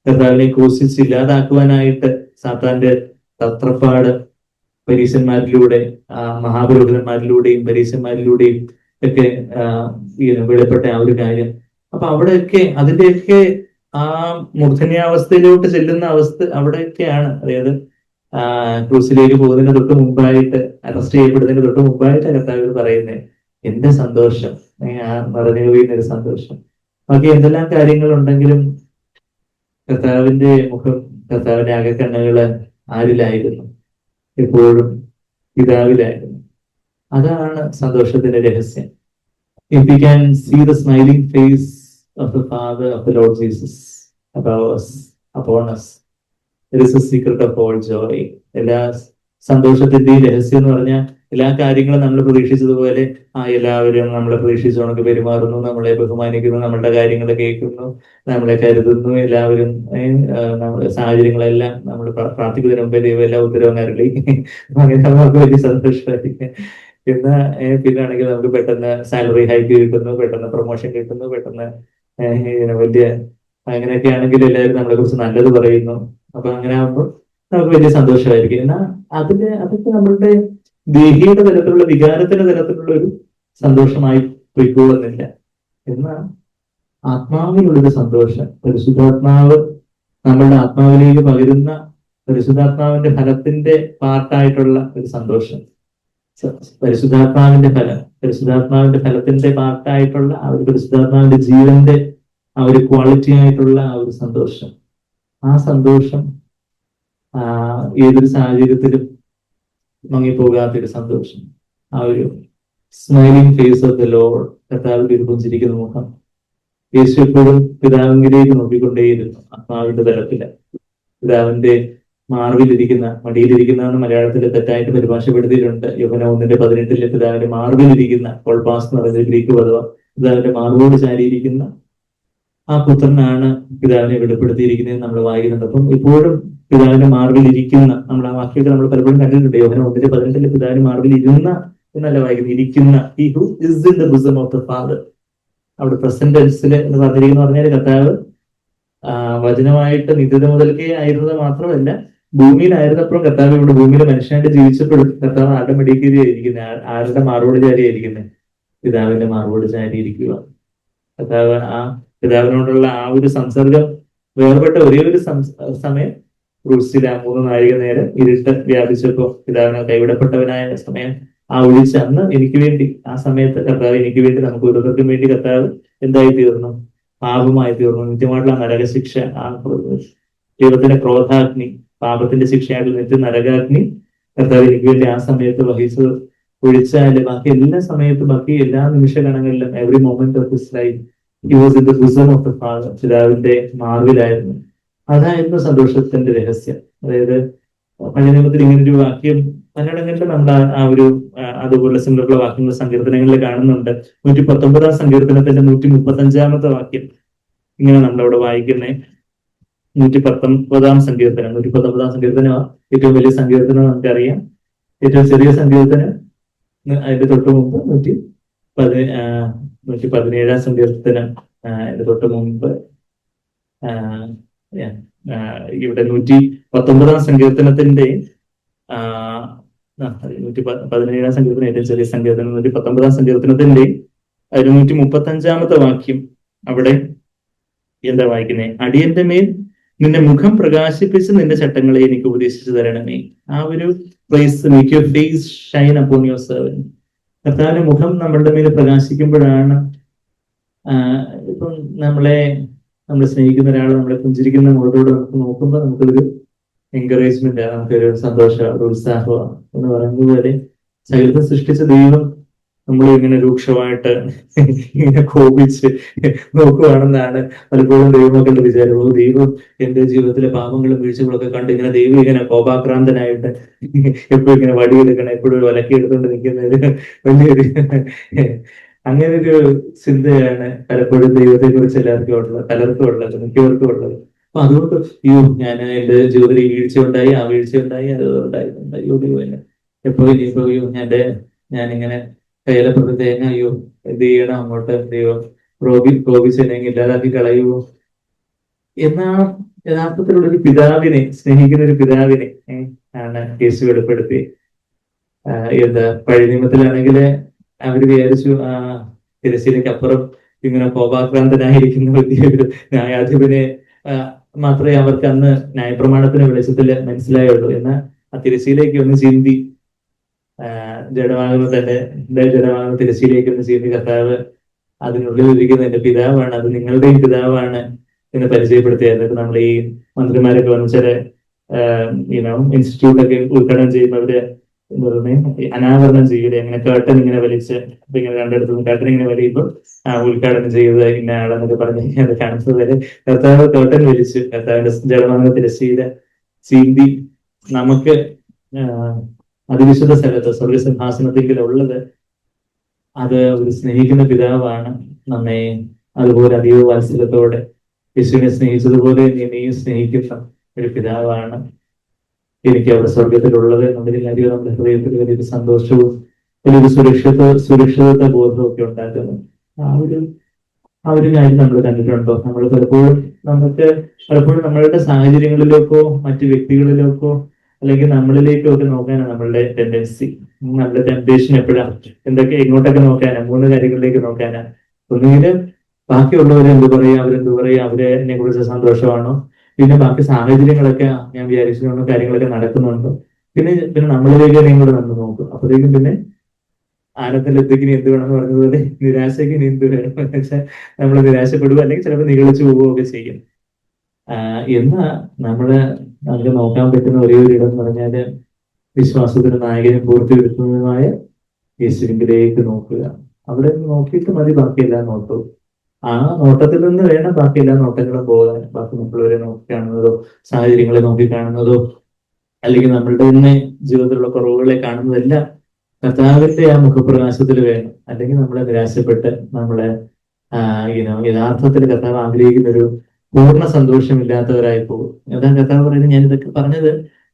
കർത്താവിനെ ക്രൂശിച്ച് ഇല്ലാതാക്കുവാനായിട്ട് സാത്താന്റെ തത്രപ്പാട് പരീശന്മാരിലൂടെ, മഹാപുരോഹിതന്മാരിലൂടെയും പരീശന്മാരിലൂടെയും ഒക്കെ വെളിപ്പെട്ട ആ ഒരു കാര്യം. അപ്പൊ അവിടെയൊക്കെ അതിന്റെയൊക്കെ ആ മൂർധന്യാവസ്ഥയിലോട്ട് ചെല്ലുന്ന അവസ്ഥ അവിടെയൊക്കെയാണ്. അതായത് ക്രൂസിലേക്ക് പോകുന്നതിന് തൊട്ട് മുമ്പായിട്ട്, അറസ്റ്റ് ചെയ്യപ്പെടുന്നതിന് തൊട്ട് മുമ്പായിട്ട് കർത്താവ് പറയുന്നത് എന്റെ സന്തോഷം, ആ മറഞ്ഞു പോയിരുന്നൊരു സന്തോഷം. ബാക്കി എന്തെല്ലാം കാര്യങ്ങളുണ്ടെങ്കിലും കർത്താവിന്റെ മുഖം, കർത്താവിന്റെ അകക്കണ്ണുകള് ആരിലായിരുന്നു? എപ്പോഴും പിതാവിലായിരുന്നു. അതാണ് സന്തോഷത്തിന്റെ രഹസ്യം. If we can see the smiling face of the Father of the Lord Jesus above us, upon us, it is the secret of all joy. എല്ലാ സന്തോഷത്തിന്റെയും രഹസ്യം എന്ന് പറഞ്ഞാൽ എല്ലാ കാര്യങ്ങളും നമ്മൾ പ്രതീക്ഷിച്ചതുപോലെ എല്ലാവരും നമ്മളെ പ്രതീക്ഷിച്ചോണക്ക് പെരുമാറുന്നു, നമ്മളെ ബഹുമാനിക്കുന്നു, നമ്മളുടെ കാര്യങ്ങൾ കേൾക്കുന്നു, നമ്മളെ കരുതുന്നു. എല്ലാവരും നമ്മുടെ സാഹചര്യങ്ങളെല്ലാം നമ്മൾ പ്രാർത്ഥിക്കുന്നതിന് മുമ്പേ ദൈവം എല്ലാ ഉത്തരവും അരുളി. അങ്ങനെ നമുക്ക് വലിയ സന്തോഷമായിരിക്കും. പിന്നാണെങ്കിൽ നമുക്ക് പെട്ടെന്ന് സാലറി ഹൈക്ക് കിട്ടുന്നു, പെട്ടെന്ന് പ്രൊമോഷൻ കിട്ടുന്നു, പെട്ടെന്ന് വലിയ അങ്ങനെയൊക്കെ ആണെങ്കിൽ എല്ലാവരും നമ്മളെ കുറിച്ച് നല്ലത് പറയുന്നു. അപ്പൊ അങ്ങനെ ആകുമ്പോൾ നമുക്ക് വലിയ സന്തോഷമായിരിക്കും. എന്നാൽ അതൊക്കെ നമ്മളുടെ ദേഹിയുടെ തലത്തിലുള്ള, വികാരത്തിന്റെ തലത്തിലുള്ള ഒരു സന്തോഷമായി പോയിക്കൊള്ളുന്നില്ല. എന്നാൽ ആത്മാവിനുള്ളൊരു സന്തോഷം, പരിശുദ്ധാത്മാവ് നമ്മളുടെ ആത്മാവിലേക്ക് പകരുന്ന പരിശുദ്ധാത്മാവിന്റെ ഫലത്തിന്റെ പാർട്ടായിട്ടുള്ള ഒരു സന്തോഷം, പരിശുദ്ധാത്മാവിന്റെ ഫലത്തിന്റെ പാർട്ടായിട്ടുള്ള ആ ഒരു പരിശുദ്ധാത്മാവിന്റെ ജീവന്റെ ആ ഒരു ക്വാളിറ്റി ആയിട്ടുള്ള ആ ഒരു സന്തോഷം, ആ സന്തോഷം ഏതൊരു സാഹചര്യത്തിലും മങ്ങിപ്പോകാത്തൊരു സന്തോഷം, ആ ഒരു smiling face of the Lord, കർത്താവിന്റെ ഒരു പുഞ്ചിരിക്കുന്ന മുഖം. യേശു എപ്പോഴും പിതാവിലേക്ക് നോക്കിക്കൊണ്ടേയിരുന്നു ആത്മാവിന്റെ തലത്തില്. പിതാവിന്റെ മാർവിലിരിക്കുന്ന, മടിയിലിരിക്കുന്ന എന്ന് മലയാളത്തിൽ തെറ്റായിട്ട് പരിഭാഷപ്പെടുത്തിയിട്ടുണ്ട്. യോഹന്നാൻ 1:18 പിതാവിന്റെ മാർവിലിരിക്കുന്ന, കോൾപാസ് എന്ന് പറയുന്ന ഗ്രീക്ക് പദം, പിതാവിന്റെ മാർവോട് ചാരിയിരിക്കുന്ന ആ പുത്രനാണ് പിതാവിനെ വെളിപ്പെടുത്തിയിരിക്കുന്നത് നമ്മൾ വായിക്കുന്നുണ്ട്. അപ്പം ഇപ്പോഴും പിതാവിന്റെ മാർവിലിരിക്കുന്ന, നമ്മൾ ആ വാക്യത്തെ നമ്മൾ പലപ്പോഴും കണ്ടിട്ടുണ്ട്. യോഹന്നാൻ 1:18 പിതാവിന്റെ മാർവിൽ ഇരുന്ന എന്നല്ല വായിക്കുന്നത്, ഇരിക്കുന്ന. He who is in the bosom of the father. അവിടെ പ്രസന്റ് ടെൻസിൽ എന്ന് പറഞ്ഞിരിക്കുന്ന പറഞ്ഞാൽ കർത്താവ് വചനമായിട്ട് നിത്യത മുതൽക്കേ ആയിരുന്നത് മാത്രമല്ല, ഭൂമിയിലായിരുന്നപ്പോഴും കർത്താവ് ഇവിടെ ഭൂമിയിലെ മനുഷ്യനായിട്ട് ജീവിച്ചപ്പോഴും കർത്താവ് ആരുടെ മടിക്കേരിയായിരിക്കുന്നത്, ആരുടെ മാർവോട് ചാരിയായിരിക്കുന്നത്? പിതാവിന്റെ മാർവോട് ചാരിയിരിക്കുക. കർത്താവ് ആ പിതാവിനോടുള്ള ആ ഒരു സംസർഗം വേർപെട്ട ഒരേ ഒരു സമയം ക്രൂസിൽ ആ 3 നാഴിക നേരം ഇരുട്ട് വ്യാപിച്ചപ്പോ, പിതാവിനെ കൈവിടപ്പെട്ടവനായ സമയം, ആ ഒഴിച്ച് അന്ന് എനിക്ക് വേണ്ടി, ആ സമയത്ത് കർത്താവ് എനിക്ക് വേണ്ടി, നമുക്ക് ഓരോരുത്തർക്കും വേണ്ടി കർത്താവ് എന്തായി തീർന്നു? പാപമായി തീർന്നു. നിത്യമായിട്ടുള്ള നരകശിക്ഷ, ആ ദൈവത്തിന്റെ ക്രോധാഗ്നി, പാപത്തിന്റെ ശിക്ഷയായിട്ടുള്ള നിത്യ നരകാഗ്നി കർത്താവ് എനിക്ക് വേണ്ടി ആ സമയത്ത് വഹിച്ച് ഒഴിച്ചാല് ബാക്കി എല്ലാ സമയത്തും, ബാക്കി എല്ലാ നിമിഷഗണങ്ങളിലും, every moment of his life he was in the bosom of the father, പിതാവിന്റെ മാർവിലായിരുന്നു. അതായിരുന്നു സന്തോഷത്തിന്റെ രഹസ്യം. അതായത് പഴയ നിയമത്തിൽ ഇങ്ങനൊരു വാക്യം പലയിടങ്ങളിലും നമ്മൾ ആ ഒരു അതുപോലെ സിംഗിളുള്ള വാക്യങ്ങൾ സങ്കീർത്തനങ്ങളിൽ കാണുന്നുണ്ട്. 119 സങ്കീർത്തനത്തിന്റെ 135 വാക്യം ഇങ്ങനെ നമ്മളവിടെ വായിക്കുന്നേ. 119 സങ്കീർത്തനം 119 സങ്കീർത്തനമാണ് ഏറ്റവും വലിയ സങ്കീർത്തനം, നമുക്കറിയാം. ഏറ്റവും ചെറിയ സങ്കീർത്തനം അതിന്റെ തൊട്ട് മുമ്പ് 117 സങ്കീർത്തനം, അതിന്റെ തൊട്ട് മുമ്പ് ഇവിടെ 119 സങ്കീർത്തനത്തിന്റെ 117 സങ്കീർത്തനം ഏറ്റവും ചെറിയ സങ്കീർത്തനം, 119 സങ്കീർത്തനത്തിന്റെ 135 വാക്യം അവിടെ എന്താ വായിക്കുന്നേ? അടിയന്റെ മേൽ നിന്റെ മുഖം പ്രകാശിപ്പിച്ച് നിന്റെ ചട്ടങ്ങളെ എനിക്ക് ഉപദേശിച്ചു തരണമേ. ആ ഒരു place, make your face shine upon your servant. കർത്താവിന്റെ മുഖം നമ്മളുടെ മേൽ പ്രകാശിക്കുമ്പോഴാണ്, ഇപ്പം നമ്മൾ സ്നേഹിക്കുന്ന ഒരാൾ നമ്മളെ പുഞ്ചിരിക്കുന്ന മുഖത്തോട് നമുക്ക് നോക്കുമ്പോൾ നമുക്കൊരു എൻകറേജ്മെന്റ്, നമുക്കൊരു സന്തോഷമാണ്, ഒരു ഉത്സാഹമാണ് എന്ന് പറയുന്നത് പോലെ സകലത്തെ സൃഷ്ടിച്ച ദൈവം നമ്മൾ ഇങ്ങനെ രൂക്ഷമായിട്ട് ഇങ്ങനെ കോപിച്ച് നോക്കുവാണെന്നാണ് പലപ്പോഴും ദൈവമക്കളുടെ വിചാരം. ദൈവം എന്റെ ജീവിതത്തിലെ പാപങ്ങളും വീഴ്ചകളൊക്കെ കണ്ട് ഇങ്ങനെ ദൈവം ഇങ്ങനെ കോപാക്രാന്തനായിട്ട് എപ്പോഴും ഇങ്ങനെ വടിയെടുക്കണം, എപ്പോഴും വലക്കി എടുത്തുകൊണ്ട് നിൽക്കുന്നത് വലിയൊരു അങ്ങനെ ഒരു ചിന്തയാണ് പലപ്പോഴും ദൈവത്തെ കുറിച്ച് എല്ലാവർക്കും ഉള്ളത്, മിക്കവർക്കും ഉള്ളത്. അപ്പൊ അതുകൊണ്ട് ഞാൻ എന്റെ ജീവിതത്തിൽ ഈ വീഴ്ച ഉണ്ടായി, ആ വീഴ്ച ഉണ്ടായി, അത് ഉണ്ടായിട്ടുണ്ടായി, ദൈവം എപ്പോഴും ഞാനിങ്ങനെ കയ്യിലപ്പെട്ട തേങ്ങ എന്ത് ചെയ്യണം, അങ്ങോട്ട് ദൈവം കോപിച്ചെങ്കിൽ ഇല്ലാതാക്കി കളയുമോ എന്നാണ് യഥാർത്ഥത്തിലുള്ള ഒരു പിതാവിനെ, സ്നേഹിക്കുന്ന ഒരു പിതാവിനെ ആണ് യേശു വെളിപ്പെടുത്തി. പഴയ നിയമത്തിലാണെങ്കിൽ അവര് വിചാരിച്ചു തിരശ്ശീലയ്ക്ക് അപ്പുറം ഇങ്ങനെ കോപാക്രാന്തനായിരിക്കുന്ന വലിയൊരു ന്യായാധിപനെ മാത്രമേ അവർക്ക് അന്ന് ന്യായപ്രമാണത്തിന് വെളിച്ചത്തിൽ മനസ്സിലായുള്ളൂ. എന്നാൽ ആ തിരശ്ശീലേക്ക് ഒന്ന് ചിന്തി ജഡമാകുന്ന തന്നെ ജഡമാകുന്ന തിരശ്ശീലേക്ക് ഒന്ന് ചിന്തി കർത്താവ് അതിനുള്ളിൽ ഇരിക്കുന്ന എന്റെ പിതാവാണ്, അത് നിങ്ങളുടെയും പിതാവാണ് എന്ന് പരിചയപ്പെടുത്തിയ. എന്നിട്ട് നമ്മൾ ഈ മന്ത്രിമാരൊക്കെ വന്ന് ചില ഇൻസ്റ്റിറ്റ്യൂട്ടൊക്കെ ഉദ്ഘാടനം ചെയ്യുമ്പോൾ അവര് എന്താ പറയുക, അനാവരണം ചെയ്യൂലേ, അങ്ങനെ കേട്ടൻ ഇങ്ങനെ വലിച്ച് അപ്പൊ ഇങ്ങനെ രണ്ടിടത്തും കേട്ടൻ ഇങ്ങനെ വലിയുമ്പോൾ ഉദ്ഘാടനം ചെയ്തത് ഇന്ന ആളെന്നൊക്കെ പറഞ്ഞ് അത് കാണിച്ചത് വരെ കർത്താവ് കേട്ടൻ വലിച്ചു, കർത്താവിന്റെ ജഡമാകുന്ന തിരശ്ശീല ചീന്തി നമുക്ക് അതിവിശുദ്ധ സ്ഥലത്ത് സ്വർഗസിംഹാസനത്തിലുള്ളത് അത് ഒരു സ്നേഹിക്കുന്ന പിതാവാണ്. നമ്മെ അതുപോലെ അതീവ വാത്സല്യത്തോടെ യേശുവിനെ സ്നേഹിച്ചതുപോലെ നീയും സ്നേഹിക്കുന്ന ഒരു പിതാവാണ് എനിക്ക് അവിടെ സ്വർഗത്തിലുള്ളത് എന്നതിൽ കാര്യം നമ്മുടെ ഹൃദയത്തിൽ വലിയൊരു സന്തോഷവും വലിയൊരു സുരക്ഷിതത്വ ബോധവും ഒക്കെ ഉണ്ടാക്കുന്നു. ആ ഒരു കാര്യം നമ്മൾ കണ്ടിട്ടുണ്ടോ? നമ്മൾ പലപ്പോഴും നമ്മളുടെ സാഹചര്യങ്ങളിലേക്കോ മറ്റു വ്യക്തികളിലേക്കോ അല്ലെങ്കിൽ നമ്മളിലേക്കോ ഒക്കെ നോക്കാനാണ് നമ്മളുടെ ടെൻഡൻസി. നമ്മുടെ ടെംപ്റ്റേഷൻ എപ്പോഴാണ് എങ്ങോട്ടൊക്കെ നോക്കാനാ? 3 കാര്യങ്ങളിലേക്ക് നോക്കാനാ. ഒന്നുകിൽ ബാക്കിയുള്ളവരെ എന്ത് പറയാ, അവരെന്ത് പറയാ, അവരെ എന്നെ കുറിച്ച് സന്തോഷമാണോ, പിന്നെ ബാക്കി സാഹചര്യങ്ങളൊക്കെ ഞാൻ വിചാരിച്ചിട്ടുണ്ടോ, കാര്യങ്ങളൊക്കെ നടക്കുന്നുണ്ടോ, പിന്നെ നമ്മളിലേക്ക് കൂടെ നമ്മൾ നോക്കും. അപ്പോഴേക്കും പിന്നെ ആനന്ദത്തിന് എന്ത് വേണമെന്ന് പറഞ്ഞതുപോലെ നിരാശയ്ക്ക് എന്ത് വേണം എന്ന് വെച്ചാൽ നമ്മൾ നിരാശപ്പെടുക അല്ലെങ്കിൽ ചിലപ്പോൾ നിഗളിച്ചു പോവുകയൊക്കെ ചെയ്യും. എന്നാ നമുക്ക് നോക്കാൻ പറ്റുന്ന ഒരേ ഒരു ഇടം എന്ന് പറഞ്ഞാല് വിശ്വാസത്തിന് നായകനും പൂർത്തിവരുത്തുന്നതുമായ യേശുവിലേക്ക് നോക്കുക. അവിടെ നോക്കിയിട്ട് മതി ബാക്കിയെല്ലാം നോക്കൂ. ആ നോട്ടത്തിൽ നിന്ന് വേണം ബാക്കി എല്ലാ നോട്ടങ്ങളും പോകാൻ. ബാക്കി മറ്റുള്ളവരെ നോക്കിക്കാണുന്നതോ സാഹചര്യങ്ങളെ നോക്കിക്കാണുന്നതോ അല്ലെങ്കിൽ നമ്മളുടെ തന്നെ ജീവിതത്തിലുള്ള കുറവുകളെ കാണുന്നതെല്ലാം കർത്താവിന്റെ ആ മുഖപ്രകാശത്തിൽ വേണം. അല്ലെങ്കിൽ നമ്മളെ നിരാശപ്പെട്ട് നമ്മളെ യഥാർത്ഥത്തിൽ കർത്താവ് ആഗ്രഹിക്കുന്ന ഒരു പൂർണ്ണ സന്തോഷമില്ലാത്തവരായി പോകും. അതാണ് കർത്താവ് പറയുന്നത്. ഞാൻ ഇതൊക്കെ പറഞ്ഞത്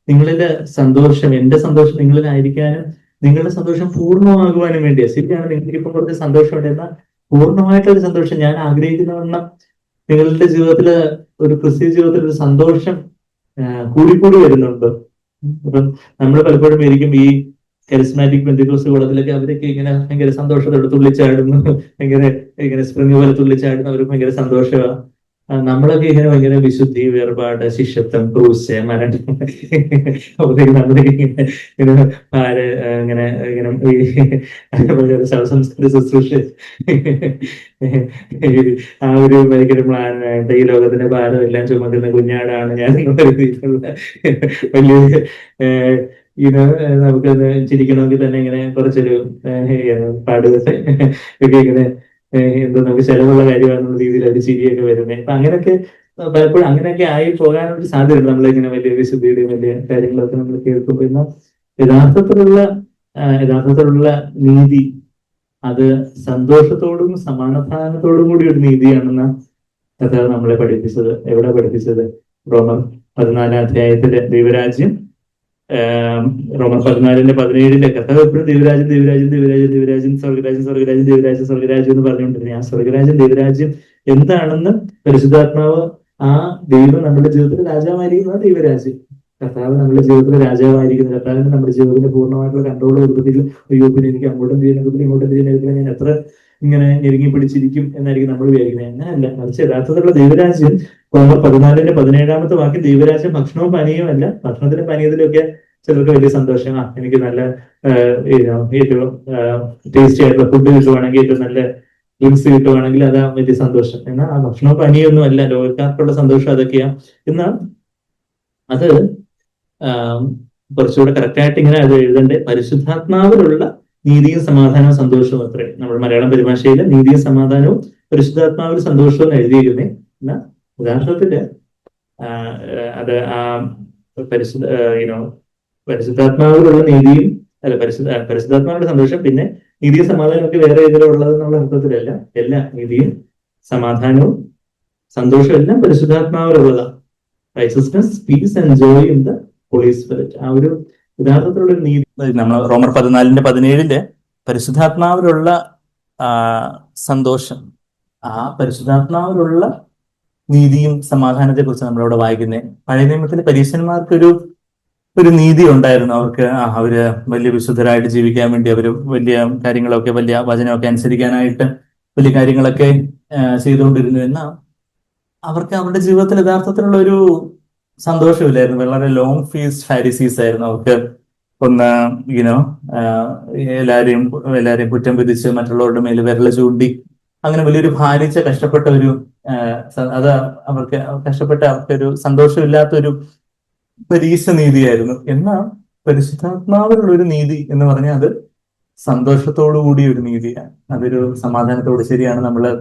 നിങ്ങളിലെ സന്തോഷം, എന്റെ സന്തോഷം നിങ്ങളിലായിരിക്കാനും നിങ്ങളുടെ സന്തോഷം പൂർണ്ണമാകുവാനും വേണ്ടിയാണ്. ശരിയാണ്, നിങ്ങൾക്ക് ഇപ്പം കുറച്ച് സന്തോഷമുണ്ട്, എന്നാൽ പൂർണ്ണമായിട്ടൊരു സന്തോഷം ഞാൻ ആഗ്രഹിക്കുന്നവണ്ണം നിങ്ങളുടെ ജീവിതത്തില് ഒരു ക്രിസ്തീയ ജീവിതത്തിൽ ഒരു സന്തോഷം കൂടിക്കൂടി വരുന്നുണ്ട്. അപ്പം നമ്മൾ പലപ്പോഴും ആയിരിക്കും ഈ കരിസ്മാറ്റിക് പെന്തിക്കോസ്റ്റ് കൂടത്തിലൊക്കെ അവരൊക്കെ ഇങ്ങനെ ഭയങ്കര സന്തോഷത്തോടെ തുള്ളിച്ചാടുന്നു, ഇങ്ങനെ സ്പ്രിങ് പോലെ തുള്ളിച്ചാടുന്നു, അവർക്ക് ഭയങ്കര സന്തോഷമാണ്. നമ്മളൊക്കെ ഇങ്ങനെ ഭയങ്കര വിശുദ്ധി, വേർപാട്, ശിഷ്യത്വം, ക്രൂശ്, മരണം, അപ്പോഴത്തേക്ക് നമ്മളൊക്കെ ഇങ്ങനെ ശവസംസ്കൃത ശുശ്രൂഷ ആ ഒരു ഭയങ്കര പ്ലാനായിട്ട് ഈ ലോകത്തിന്റെ ഭാരം എല്ലാം ചുമക്കുന്ന കുഞ്ഞാടാണ് ഞാൻ കരുതിയിട്ടുള്ള വലിയ നമുക്ക് ചിരിക്കണമെങ്കിൽ തന്നെ ഇങ്ങനെ കുറച്ചൊരു പാടുകത്തെ ഒക്കെ ഇങ്ങനെ എന്തോ നമുക്ക് ചെലവുള്ള കാര്യമാണെന്നുള്ള രീതിയിൽ ഒരു ചിരിയൊക്കെ വരുന്നത്. അപ്പൊ അങ്ങനെയൊക്കെ പലപ്പോഴും അങ്ങനെയൊക്കെ ആയി പോകാനൊരു സാധ്യതയുണ്ട്. നമ്മളിങ്ങനെ വലിയ വിശുദ്ധിയുടെയും വലിയ കാര്യങ്ങളൊക്കെ നമ്മൾ കേൾക്കുമ്പോൾ എന്നാൽ യഥാർത്ഥത്തിലുള്ള നീതി അത് സന്തോഷത്തോടും സമാധാനത്തോടും കൂടി ഒരു നീതിയാണെന്ന് കർത്താവ് നമ്മളെ പഠിപ്പിച്ചത്. എവിടെ പഠിപ്പിച്ചത്? റോമർ 14 അധ്യായത്തിലെ ദൈവരാജ്യം, റോമർ 14:17 കർത്താവ് എപ്പോഴും ദൈവരാജ്യം ദൈവരാജ്യം ദൈവരാജ്യം ദൈവരാജ്യം സ്വർഗരാജ്യം സ്വർഗരാജ്യം ദൈവരാജ്യം സ്വർഗരാജ്യം എന്ന് പറഞ്ഞുകൊണ്ടിരുന്നത്. ആ സ്വർഗരാജ്യം ദൈവരാജ്യം എന്താണെന്ന് പരിശുദ്ധാത്മാവ്, ആ ദൈവം നമ്മുടെ ജീവിതത്തിൽ രാജാവായിരിക്കുന്ന ദൈവരാജ്യം, കർത്താവ് നമ്മുടെ ജീവിതത്തിൽ രാജാവായിരിക്കുന്ന കർത്താവിന് നമ്മുടെ ജീവിതത്തിന്റെ പൂർണ്ണമായിട്ടുള്ള കൺട്രോൾ കൊടുക്കത്തില്ല. അയ്യോ പിന്നെ എനിക്ക് അങ്ങോട്ടും ചെയ്യുന്നതിൽ ഇങ്ങോട്ടും ചെയ്യുന്നതിൽ ഞാൻ എത്ര ഇങ്ങനെ ഞെരുങ്ങി പിടിച്ചിരിക്കും എന്നായിരിക്കും നമ്മൾ വിചാരിക്കുന്നത്. അങ്ങനെയല്ല, മറിച്ച് യഥാർത്ഥത്തിലുള്ള ദൈവരാജ്യം റോമർ 14:17 വാക്യം, ദൈവരാജ്യം ഭക്ഷണവും പാനീയവും അല്ല. ഭക്ഷണത്തിലും പാനീയത്തിലൊക്കെ ചിലർക്ക് വലിയ സന്തോഷം, എനിക്ക് നല്ല ഏറ്റവും ടേസ്റ്റി ആയിട്ടുള്ള ഫുഡ് കിട്ടുവാണെങ്കിൽ, ഏറ്റവും നല്ല ഡ്രിങ്ക്സ് കിട്ടുവാണെങ്കിൽ അതാ വലിയ സന്തോഷം. എന്നാൽ ആ ഭക്ഷണവും പാനീയമൊന്നും അല്ല ലോകക്കാർക്കുള്ള സന്തോഷം അതൊക്കെയാ. എന്നാൽ അത് കുറച്ചുകൂടെ കറക്റ്റായിട്ട് ഇങ്ങനെ അത് എഴുതണ്ടേ, പരിശുദ്ധാത്മാവിലുള്ള നീതിയും സമാധാനവും സന്തോഷവും അത്രേ. നമ്മൾ മലയാളം പരിഭാഷയിൽ നീതിയും സമാധാനവും പരിശുദ്ധാത്മാവിൽ സന്തോഷവും എഴുതിയിരുന്നേ. എന്നാൽ യഥാർത്ഥത്തില് അത് ആ പരിശുദ്ധാത്മാവിലുള്ള നീതിയും പരിശുദ്ധാത്മാവിന്റെ സന്തോഷം, പിന്നെ നീതിയും സമാധാനവും ഒക്കെ വേറെ ഇതിലുള്ളത് എന്നുള്ള അർത്ഥത്തിലല്ല. എല്ലാ നീതിയും സമാധാനവും സന്തോഷവും എല്ലാം പരിശുദ്ധാത്മാവിലുള്ളതാണ്. Righteousness, peace and joy in the holy spirit. ആ ഒരു യഥാർത്ഥത്തിലുള്ള ഒരു നീതി നമ്മൾ റോമർ 14:17 പരിശുദ്ധാത്മാവിലുള്ള സന്തോഷം, ആ പരിശുദ്ധാത്മാവിലുള്ള നീതിയും സമാധാനത്തെ കുറിച്ച് നമ്മളവിടെ വായിക്കുന്നത്. പഴയ നിയമത്തിലെ പരീശന്മാർക്കൊരു നീതി ഉണ്ടായിരുന്നു. അവര് വലിയ വിശുദ്ധരായിട്ട് ജീവിക്കാൻ വേണ്ടി അവര് വലിയ കാര്യങ്ങളൊക്കെ, വലിയ വചനമൊക്കെ അനുസരിക്കാനായിട്ട് വലിയ കാര്യങ്ങളൊക്കെ ചെയ്തുകൊണ്ടിരുന്നു. എന്നാൽ അവർക്ക് അവരുടെ ജീവിതത്തിൽ യഥാർത്ഥത്തിലുള്ള ഒരു സന്തോഷമില്ലായിരുന്നു. വളരെ ലോങ് ഫീസ്ഡ് ഫാരിസീസ് ആയിരുന്നു. അവർക്ക് ഒന്ന് യുനോ എല്ലാരെയും എല്ലാരെയും കുറ്റം വിധിച്ച് മറ്റുള്ളവരുടെ മേൽ വിരൽ ചൂണ്ടി അങ്ങനെ വലിയൊരു ഭാരിച്ച കഷ്ടപ്പെട്ട ഒരു അത് അവർക്ക് കഷ്ടപ്പെട്ട അവർക്കൊരു സന്തോഷമില്ലാത്തൊരു പരീക്ഷ നീതിയായിരുന്നു. എന്നാൽ പരിശുദ്ധാത്മാവിലുള്ള ഒരു നീതി എന്ന് പറഞ്ഞാൽ അത് സന്തോഷത്തോടു കൂടിയ ഒരു നീതിയാണ്. അതൊരു സമാധാനത്തോട് ശരിയാണ്. നമ്മള്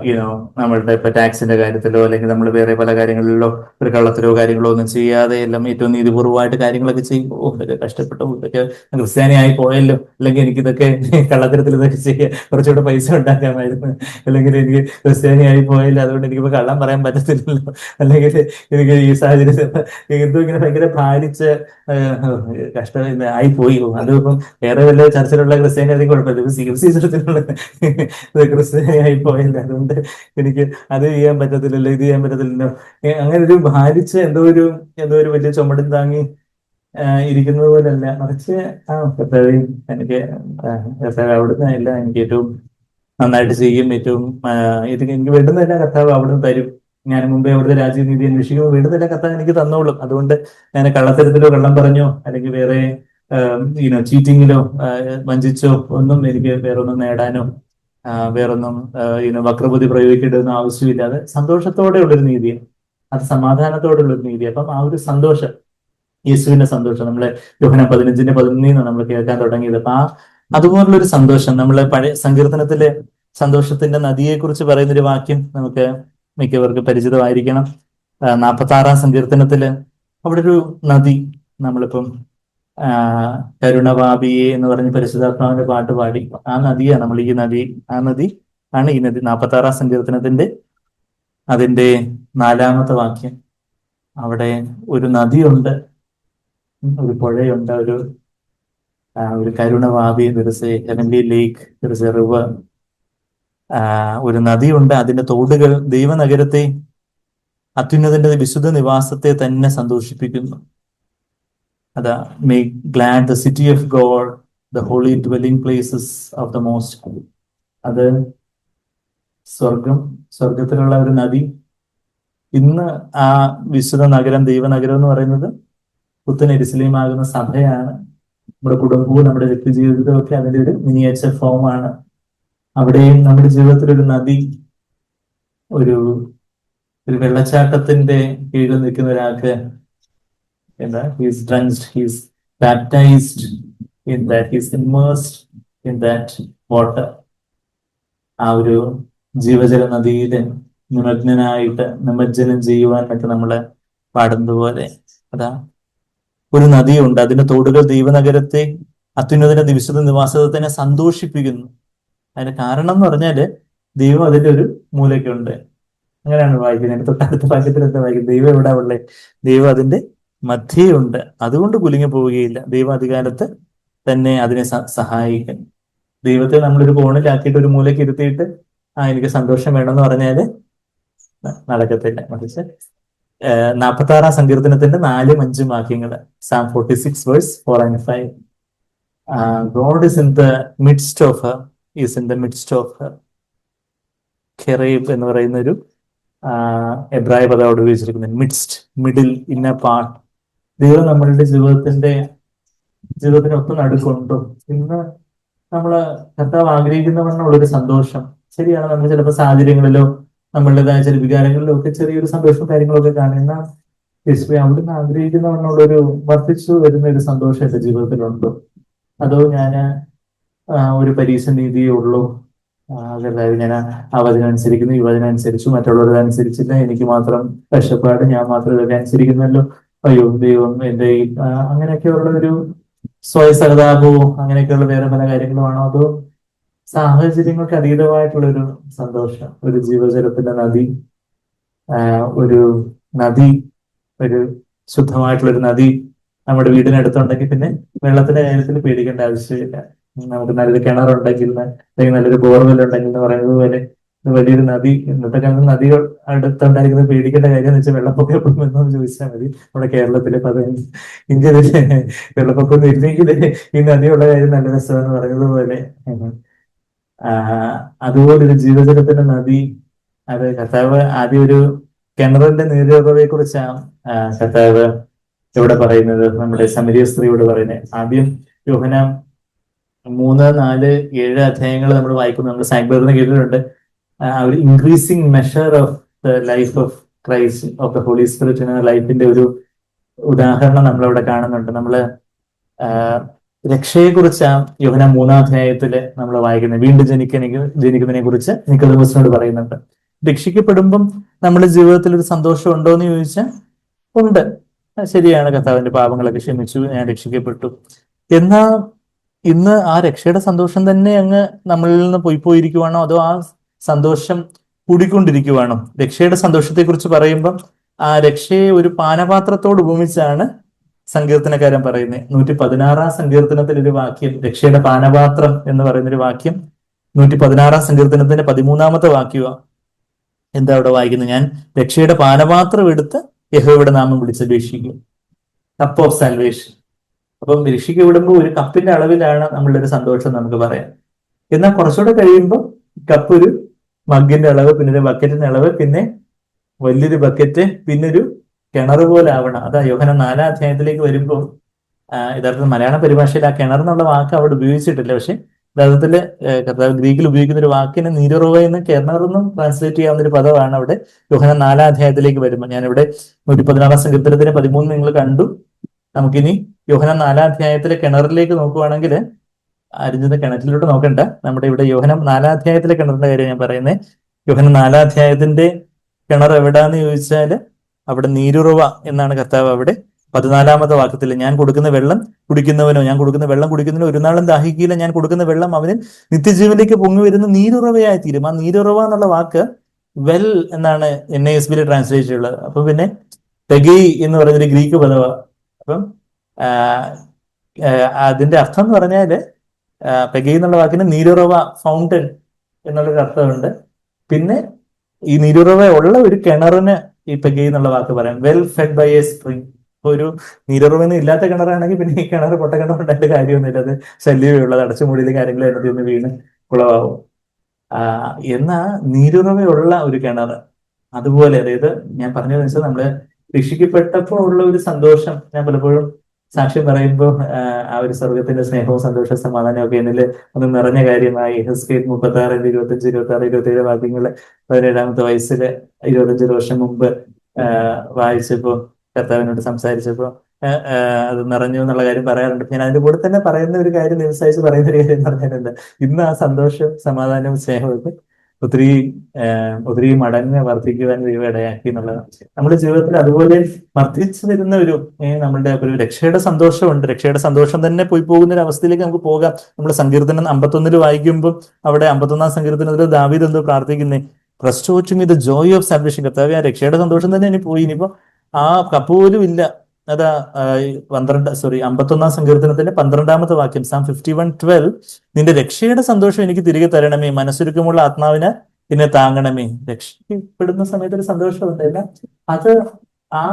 യുനോ നമ്മളുടെ ഇപ്പൊ ടാക്സിന്റെ കാര്യത്തിലോ അല്ലെങ്കിൽ നമ്മൾ വേറെ പല കാര്യങ്ങളിലോ ഒരു കള്ളത്തിലോ കാര്യങ്ങളോ ഒന്നും ചെയ്യാതെ എല്ലാം ഏറ്റവും നീതിപൂർവ്വമായിട്ട് കാര്യങ്ങളൊക്കെ ചെയ്യുമ്പോൾ ഇതൊക്കെ കഷ്ടപ്പെട്ടു, ഇതൊക്കെ ക്രിസ്ത്യാനിയായി പോയല്ലോ, അല്ലെങ്കിൽ എനിക്ക് ഇതൊക്കെ കള്ളത്തരത്തിൽ ഇതൊക്കെ ചെയ്യാൻ കുറച്ചുകൂടെ പൈസ ഉണ്ടാക്കാമായിരുന്നു, അല്ലെങ്കിൽ എനിക്ക് ക്രിസ്ത്യാനിയായി പോയല്ലോ അതുകൊണ്ട് എനിക്കിപ്പോ കള്ളം പറയാൻ പറ്റത്തില്ലല്ലോ, അല്ലെങ്കിൽ എനിക്ക് ഈ സാഹചര്യത്തിൽ എന്തോ ഇങ്ങനെ ഭയങ്കര ഭാരിച്ച് കഷ്ടം ആയി പോയി. അതിപ്പം വേറെ വല്ല ചർച്ചിലുള്ള ക്രിസ്ത്യാനി കുഴപ്പമില്ല, ഇപ്പൊ CFC ചർച്ചിലുള്ള ക്രിസ്ത്യാനിയായി പോയില്ല അതുകൊണ്ട് എനിക്ക് അത് ചെയ്യാൻ പറ്റത്തില്ലല്ലോ, ഇത് ചെയ്യാൻ പറ്റത്തില്ലല്ലോ. അങ്ങനെ ഒരു ഭാരിച്ച് എന്തോ ഒരു വലിയ ചുമടും താങ്ങി ഇരിക്കുന്നത് പോലല്ല, മറിച്ച് കർത്താവേ എനിക്ക് കർത്താവ് അവിടുന്ന് എല്ലാം എനിക്ക് ഏറ്റവും നന്നായിട്ട് ചെയ്യും, ഏറ്റവും ഇത് എനിക്ക് വേണ്ടുന്നതല്ല കർത്താവ് അവിടുന്ന് തരും. ഞാൻ മുമ്പേ അവിടുത്തെ രാജ്യനീതി അന്വേഷിക്കുമ്പോൾ വേണ്ടുന്നില്ല കർത്താവ് എനിക്ക് തന്നോളും. അതുകൊണ്ട് ഞാൻ കള്ളത്തരത്തിലോ കള്ളം പറഞ്ഞോ അല്ലെങ്കിൽ വേറെ ചീറ്റിങ്ങിലോ വഞ്ചിച്ചോ ഒന്നും എനിക്ക് വേറൊന്നും നേടാനോ വേറൊന്നും വക്രബുദ്ധി പ്രയോഗിക്കേണ്ടതൊന്നും ആവശ്യമില്ലാതെ സന്തോഷത്തോടെ ഉള്ളൊരു നീതിയാണ്. അത് സമാധാനത്തോടുള്ളൊരു നീതി. അപ്പം ആ ഒരു സന്തോഷം, യേശുവിന്റെ സന്തോഷം നമ്മളെ യോഹന്നാൻ 15:11 നമ്മൾ കേൾക്കാൻ തുടങ്ങിയത്. അപ്പൊ അതുപോലുള്ളൊരു സന്തോഷം നമ്മളെ പഴയ സങ്കീർത്തനത്തിലെ സന്തോഷത്തിന്റെ നദിയെ കുറിച്ച് പറയുന്നൊരു വാക്യം നമുക്ക് മിക്കവർക്ക് പരിചിതമായിരിക്കണം. 46-ാം സങ്കീർത്തനത്തില് അവിടെ ഒരു നദി, നമ്മളിപ്പം കരുണവാപിയെ എന്ന് പറഞ്ഞ് പരിശുദ്ധാത്മാവിന്റെ പാട്ട് പാടി. ആ നദിയാണ് നമ്മൾ ഈ നദി, ആ നദി ആണ് ഈ നദി. 46-ാം സങ്കീർത്തനത്തിന്റെ അതിന്റെ 4-ാമത്തെ വാക്യം. അവിടെ ഒരു നദിയുണ്ട്, ഒരു പുഴയുണ്ട്, ഒരു കരുണവാപി, ഹെവൻലി ലേക്ക്, റിവർ, ഒരു നദിയുണ്ട്. അതിന്റെ തോടുകൾ ദൈവനഗരത്തെ, അത്യുന്നതന്റെ വിശുദ്ധ നിവാസത്തെ തന്നെ സന്തോഷിപ്പിക്കുന്നു. അതാ make glad the city of God, the holy dwelling places of the most holy. അത് സ്വർഗത്തിലുള്ള ഒരു നദി. ഇന്ന് ആ വിശുദ്ധ നഗരം, ദൈവനഗരം എന്ന് പറയുന്നത് പുത്തൻ യെരൂശലേം ആകുന്ന സഭയാണ്. നമ്മുടെ കുടുംബവും നമ്മുടെ വ്യക്തി ജീവിതവും ഒക്കെ അതിന്റെ ഒരു മിനിയേച്ചർ ഫോമാണ്. അവിടെയും നമ്മുടെ ജീവിതത്തിൽ ഒരു നദി, ഒരു വെള്ളച്ചാട്ടത്തിന്റെ കീഴിൽ നിൽക്കുന്ന ഒരാൾക്ക് എന്താ, he's drenched, he's baptised in that, he's immersed in that water. ആ ഒരു ജീവജല നദിയില് നിമഗ്നനായിട്ട് നിമജ്ജനം ചെയ്യുവാൻ ഒക്കെ നമ്മള് പാടുന്നത് പോലെ അതാ ഒരു നദിയുണ്ട്. അതിന്റെ തോടുകൾ ദൈവനഗരത്തെ, അത്യുന്നതന്റെ വിശുദ്ധ നിവാസത്തെ തന്നെ സന്തോഷിപ്പിക്കുന്നു. അതിന്റെ കാരണം എന്ന് പറഞ്ഞാല് ദൈവം അതിന്റെ ഒരു മൂലയ്ക്കുണ്ട്. അങ്ങനെയാണ് വായിക്കുന്നത്. തൊട്ടടുത്ത വാക്യത്തിൽ എന്താ വായിക്കുന്നത്? ദൈവം എവിടെ ഉള്ളേ? ദൈവം അതിന്റെ മധ്യയുണ്ട്, അതുകൊണ്ട് കുലുങ്ങി പോവുകയില്ല. ദൈവം അധികാലത്ത് തന്നെ അതിനെ സഹായിക്കും. ദൈവത്തെ നമ്മളൊരു കോണിലാക്കിയിട്ട് ഒരു മൂലയ്ക്ക് ഇരുത്തിയിട്ട് എനിക്ക് സന്തോഷം വേണമെന്ന് പറഞ്ഞാല് നടക്കത്തില്ല. മറിച്ച് 46-ാം സങ്കീർത്തനത്തിന്റെ 4-5 വാക്യങ്ങള്, Psalm 46 verse 4 and 5. God is in the midst of her, is in the midst of her. ഖെറേബ് എന്ന് പറയുന്ന ഒരു എബ്രായ പദം അവിടെ ഉപയോഗിച്ചിരിക്കുന്നത്. Midst, middle, inner part. ദൈവം നമ്മളുടെ ജീവിതത്തിന് ഒപ്പം നടുക്കൊണ്ടു. ഇന്ന് നമ്മള് കർത്താവ് ആഗ്രഹിക്കുന്നവണ്ണുള്ളൊരു സന്തോഷം. ശരിയാണ്, നമ്മൾ ചിലപ്പോൾ സാഹചര്യങ്ങളിലോ നമ്മളുടേതായ ചില വികാരങ്ങളിലോ ഒക്കെ ചെറിയൊരു സന്തോഷവും കാര്യങ്ങളൊക്കെ കാണുന്ന അവിടുന്ന് ആഗ്രഹിക്കുന്നവണ്ണുള്ളൊരു വർദ്ധിച്ചു വരുന്ന ഒരു സന്തോഷം എന്റെ ജീവിതത്തിലുണ്ടോ? അതോ ഞാന് ഒരു പരീക്ഷ നീതിയേ ഉള്ളൂ, അതല്ലാതെ ഞാൻ ആ വചനം അനുസരിക്കുന്നു, ഈ വചനം അനുസരിച്ചു, മറ്റുള്ളവരത് അനുസരിച്ചില്ല, എനിക്ക് മാത്രം കഷ്ടപ്പാട്, ഞാൻ മാത്രം ഇതൊക്കെ അനുസരിക്കുന്നല്ലോ, അയ്യോ ദൈവം എന്റെ അങ്ങനെയൊക്കെയുള്ള ഒരു സ്വയസഹതാപവും അങ്ങനെയൊക്കെയുള്ള വേറെ പല കാര്യങ്ങളുമാണോ? അതോ സാഹചര്യങ്ങൾക്ക് അതീതമായിട്ടുള്ളൊരു സന്തോഷം, ഒരു ജീവജലത്തിന്റെ നദി, ഒരു നദി, ഒരു ശുദ്ധമായിട്ടുള്ളൊരു നദി നമ്മുടെ വീടിനടുത്തുണ്ടെങ്കിൽ പിന്നെ വെള്ളത്തിന്റെ കാര്യത്തിൽ പേടിക്കേണ്ട ആവശ്യമില്ല. നമുക്ക് നല്ലൊരു കിണറുണ്ടെങ്കിൽ അല്ലെങ്കിൽ നല്ലൊരു ബോർവെൽ ഉണ്ടെങ്കിൽ എന്ന് പറയുന്നത് പോലെ വലിയൊരു നദി, ഇന്നത്തെ കാലത്ത് നദികൾ അടുത്തുണ്ടായിരിക്കുന്നത് പേടിക്കേണ്ട കാര്യം എന്ന് വെച്ചാൽ വെള്ളപ്പൊക്കം എപ്പോഴും എന്നൊന്ന് ചോദിച്ചാൽ മതി. നമ്മുടെ കേരളത്തിലെ 15 ഇന്ത്യയിലെ വെള്ളപ്പൊക്കം ഇല്ലെങ്കിൽ ഈ നദിയുള്ള കാര്യം നല്ല രസമെന്ന് പറയുന്നത് പോലെ അതുപോലൊരു ജീവജലത്തിന്റെ നദി. അത് കർത്താവ് ആദ്യം ഒരു കിണറിന്റെ നീരുറവയെ കുറിച്ചാണ് കർത്താവ് ഇവിടെ പറയുന്നത്, നമ്മുടെ സമരിയ സ്ത്രീയോട് പറയുന്നത്. ആദ്യം യോഹന്നാൻ 3, 4, 7 അധ്യായങ്ങൾ നമ്മൾ വായിക്കുന്നു. നമ്മൾ സാങ്ക്ബറിന് കേട്ടിട്ടുണ്ട്. ഒരു increasing measure of the life of Christ, of the holy Spirit എന്ന ലൈഫിന്റെ ഒരു ഉദാഹരണം നമ്മളവിടെ കാണുന്നുണ്ട്. നമ്മള് രക്ഷയെ കുറിച്ചാണ് യോഹന്നാൻ 3-ാം അധ്യായത്തില് നമ്മൾ വായിക്കുന്നത്. വീണ്ടും ജനിക്കുന്നതിനെ കുറിച്ച് നിക്കോദെമോസിനോട് പറയുന്നുണ്ട്. രക്ഷിക്കപ്പെടുമ്പം നമ്മുടെ ജീവിതത്തിൽ ഒരു സന്തോഷം ഉണ്ടോ എന്ന് ചോദിച്ചാൽ ഉണ്ട്. ശരിയാണ്, കർത്താവിന്റെ പാപങ്ങളൊക്കെ ക്ഷമിച്ചു, ഞാൻ രക്ഷിക്കപ്പെട്ടു. എന്നാ ഇന്ന് ആ രക്ഷയുടെ സന്തോഷം തന്നെ അങ്ങ് നമ്മളിൽ നിന്ന് പോയിരിക്കുവാണോ, അതോ ആ സന്തോഷം കൂടിക്കൊണ്ടിരിക്കുവാണോ? രക്ഷയുടെ സന്തോഷത്തെ കുറിച്ച് പറയുമ്പം ആ രക്ഷയെ ഒരു പാനപാത്രത്തോട് ഉപമിച്ചാണ് സങ്കീർത്തനക്കാരൻ പറയുന്നത്. 116-ാം സങ്കീർത്തനത്തിൽ ഒരു വാക്യം, രക്ഷയുടെ പാനപാത്രം എന്ന് പറയുന്നൊരു വാക്യം 116-ാം സങ്കീർത്തനത്തിന്റെ 13-ാമത്തെ വാക്യമാണ്. എന്താ അവിടെ വായിക്കുന്നത്? ഞാൻ രക്ഷയുടെ പാനപാത്രം എടുത്ത് യഹോവയുടെ നാമം വിളിച്ചപേക്ഷിക്കും. Cup of salvation. അപ്പം രക്ഷിക്കപ്പെടുമ്പോൾ ഒരു കപ്പിന്റെ അളവിലാണ് നമ്മളുടെ ഒരു സന്തോഷം നമുക്ക് പറയാം. എന്നാൽ കുറച്ചുകൂടെ കഴിയുമ്പോൾ കപ്പ് ഒരു മഗ്ഗിന്റെ അളവ്, പിന്നെ ഒരു ബക്കറ്റിന്റെ അളവ്, പിന്നെ വലിയൊരു ബക്കറ്റ്, പിന്നെ ഒരു കിണർ പോലെ ആവണം. അതാ യോഹന്നാൻ 4-ാം അധ്യായത്തിലേക്ക് വരുമ്പോൾ യഥാർത്ഥത്തിൽ മലയാള പരിഭാഷയിൽ ആ കിണർ എന്നുള്ള വാക്ക് അവിടെ ഉപയോഗിച്ചിട്ടില്ല. പക്ഷെ യഥാർത്ഥത്തില് ഗ്രീക്കിൽ ഉപയോഗിക്കുന്ന ഒരു വാക്കിന് നീരുറവ എന്ന് കിണറെന്നും ട്രാൻസ്ലേറ്റ് ചെയ്യാവുന്ന ഒരു പദമാണ് അവിടെ യോഹന്നാൻ 4-ാം അധ്യായത്തിലേക്ക് വരുമ്പോൾ. ഞാനിവിടെ 116-ാം സങ്കീർത്തനത്തിന് 13 നിങ്ങൾ കണ്ടു. നമുക്കിനി യോഹന്നാൻ 4-ാം അധ്യായത്തിലെ കിണറിലേക്ക് നോക്കുവാണെങ്കിൽ, അരിഞ്ഞത് കിണറ്റിലോട്ട് നോക്കണ്ട, നമ്മുടെ ഇവിടെ യോഹന്നാൻ 4-ാം അധ്യായത്തിലെ കിണറിന്റെ കാര്യം ഞാൻ പറയുന്നത്. യോഹന്നാൻ 4-ാം അധ്യായത്തിന്റെ കിണർ എവിടാന്ന് ചോദിച്ചാൽ അവിടെ നീരുറവ എന്നാണ് കർത്താവ് അവിടെ 14-ാമത്തെ വാക്യത്തിൽ, ഞാൻ കൊടുക്കുന്ന വെള്ളം കുടിക്കുന്നവനോ, ഞാൻ കൊടുക്കുന്ന വെള്ളം കുടിക്കുന്നതിനോ ഒരു നാളും ദാഹിക്കില്ല, ഞാൻ കൊടുക്കുന്ന വെള്ളം അവന് നിത്യജീവനിലേക്ക് പൊങ്ങി വരുന്ന നീരുറവയായി തീരും. ആ നീരുറവ എന്നുള്ള വാക്ക് വെൽ എന്നാണ് NASB ട്രാൻസ്ലേറ്റ് ഉള്ളത്. അപ്പൊ പിന്നെ തെഗൈ എന്ന് പറയുന്നൊരു ഗ്രീക്ക് പദമാണ്. അപ്പം അതിന്റെ അർത്ഥം എന്ന് പറഞ്ഞാല് പെഗൈ എന്നുള്ള വാക്കിന് നീരുറവ, ഫൗണ്ടൻ എന്നുള്ളൊരു അർത്ഥമുണ്ട്. പിന്നെ ഈ നീരുറവ ഉള്ള ഒരു കിണറിന് ഈ പെഗൈ എന്നുള്ള വാക്ക് പറയാം. Well fed by a spring. ഇപ്പൊ ഒരു നീരുറവൊന്നും ഇല്ലാത്ത കിണറാണെങ്കിൽ പിന്നെ ഈ കിണർ പൊട്ട കിണർ ഉണ്ടായിട്ട് കാര്യമൊന്നുമില്ല. അത് ശല്യമേ ഉള്ളത്, അടച്ചുമൂടിയിൽ കാര്യങ്ങൾ അതിനകത്ത് ഒന്ന് വീണ് കുളമാവും. എന്നാ നീരുറവയുള്ള ഒരു കിണർ അതുപോലെ, അതായത് ഞാൻ പറഞ്ഞതെന്ന് വെച്ചാൽ നമ്മള് രക്ഷിക്കപ്പെട്ടപ്പോൾ ഉള്ള ഒരു സന്തോഷം ഞാൻ പലപ്പോഴും സാക്ഷ്യം പറയുമ്പോൾ ആ ഒരു സ്വർഗത്തിന്റെ സ്നേഹവും സന്തോഷവും സമാധാനവും ഒക്കെ എന്നിൽ ഒന്ന് നിറഞ്ഞ കാര്യമായി. ഹെസ്കേൽ 36, 25, 26, 27 വാക്യങ്ങള് 17-ാമത്തെ വയസ്സില് 25 വർഷം മുമ്പ് വായിച്ചപ്പോ, കർത്താവിനോട് സംസാരിച്ചപ്പോ അത് നിറഞ്ഞു എന്നുള്ള കാര്യം പറയാറുണ്ട്. ഞാൻ അതിന്റെ കൂടെ തന്നെ പറയുന്ന ഒരു കാര്യം, ദിവസമായിട്ട് പറയുന്ന ഒരു കാര്യം പറഞ്ഞിട്ടുണ്ട്. ഇന്ന് ആ സന്തോഷവും സമാധാനവും സ്നേഹവും ഒത്തിരി മടങ്ങ് വർദ്ധിക്കുവാൻ ദൈവം ഇടയാക്കി എന്നുള്ളതാണ്. നമ്മുടെ ജീവിതത്തിൽ അതുപോലെ വർദ്ധിച്ചു വരുന്ന നമ്മളുടെ ഒരു രക്ഷയുടെ സന്തോഷമുണ്ട്. രക്ഷയുടെ സന്തോഷം തന്നെ പോയി പോകുന്ന ഒരു അവസ്ഥയിലേക്ക് നമുക്ക് പോകാം. നമ്മൾ സങ്കീർത്തനം 51 വായിക്കുമ്പോൾ അവിടെ 51-ാം സങ്കീർത്തനത്തിൽ ദാവീദ് എന്തോ പ്രാർത്ഥിക്കുന്നേ, restore to me the joy of salvation. കർത്താവേ, ആ രക്ഷയുടെ സന്തോഷം തന്നെ ഇനി പോയി, ഇനിയിപ്പോ ആ കപ്പ് പോലും ഇല്ല. അതാ 51-ാം സങ്കീർത്തനത്തിന്റെ 12-ാമത്തെ വാക്യം, Psalm 51:12, നിന്റെ രക്ഷയുടെ സന്തോഷം എനിക്ക് തിരികെ തരണമേ, മനസ്സൊരുക്കമുള്ള ആത്മാവിന് എന്നെ താങ്ങണമേ. രക്ഷപ്പെടുന്ന സമയത്ത് ഒരു സന്തോഷമുണ്ട്. അല്ല, അത് ആ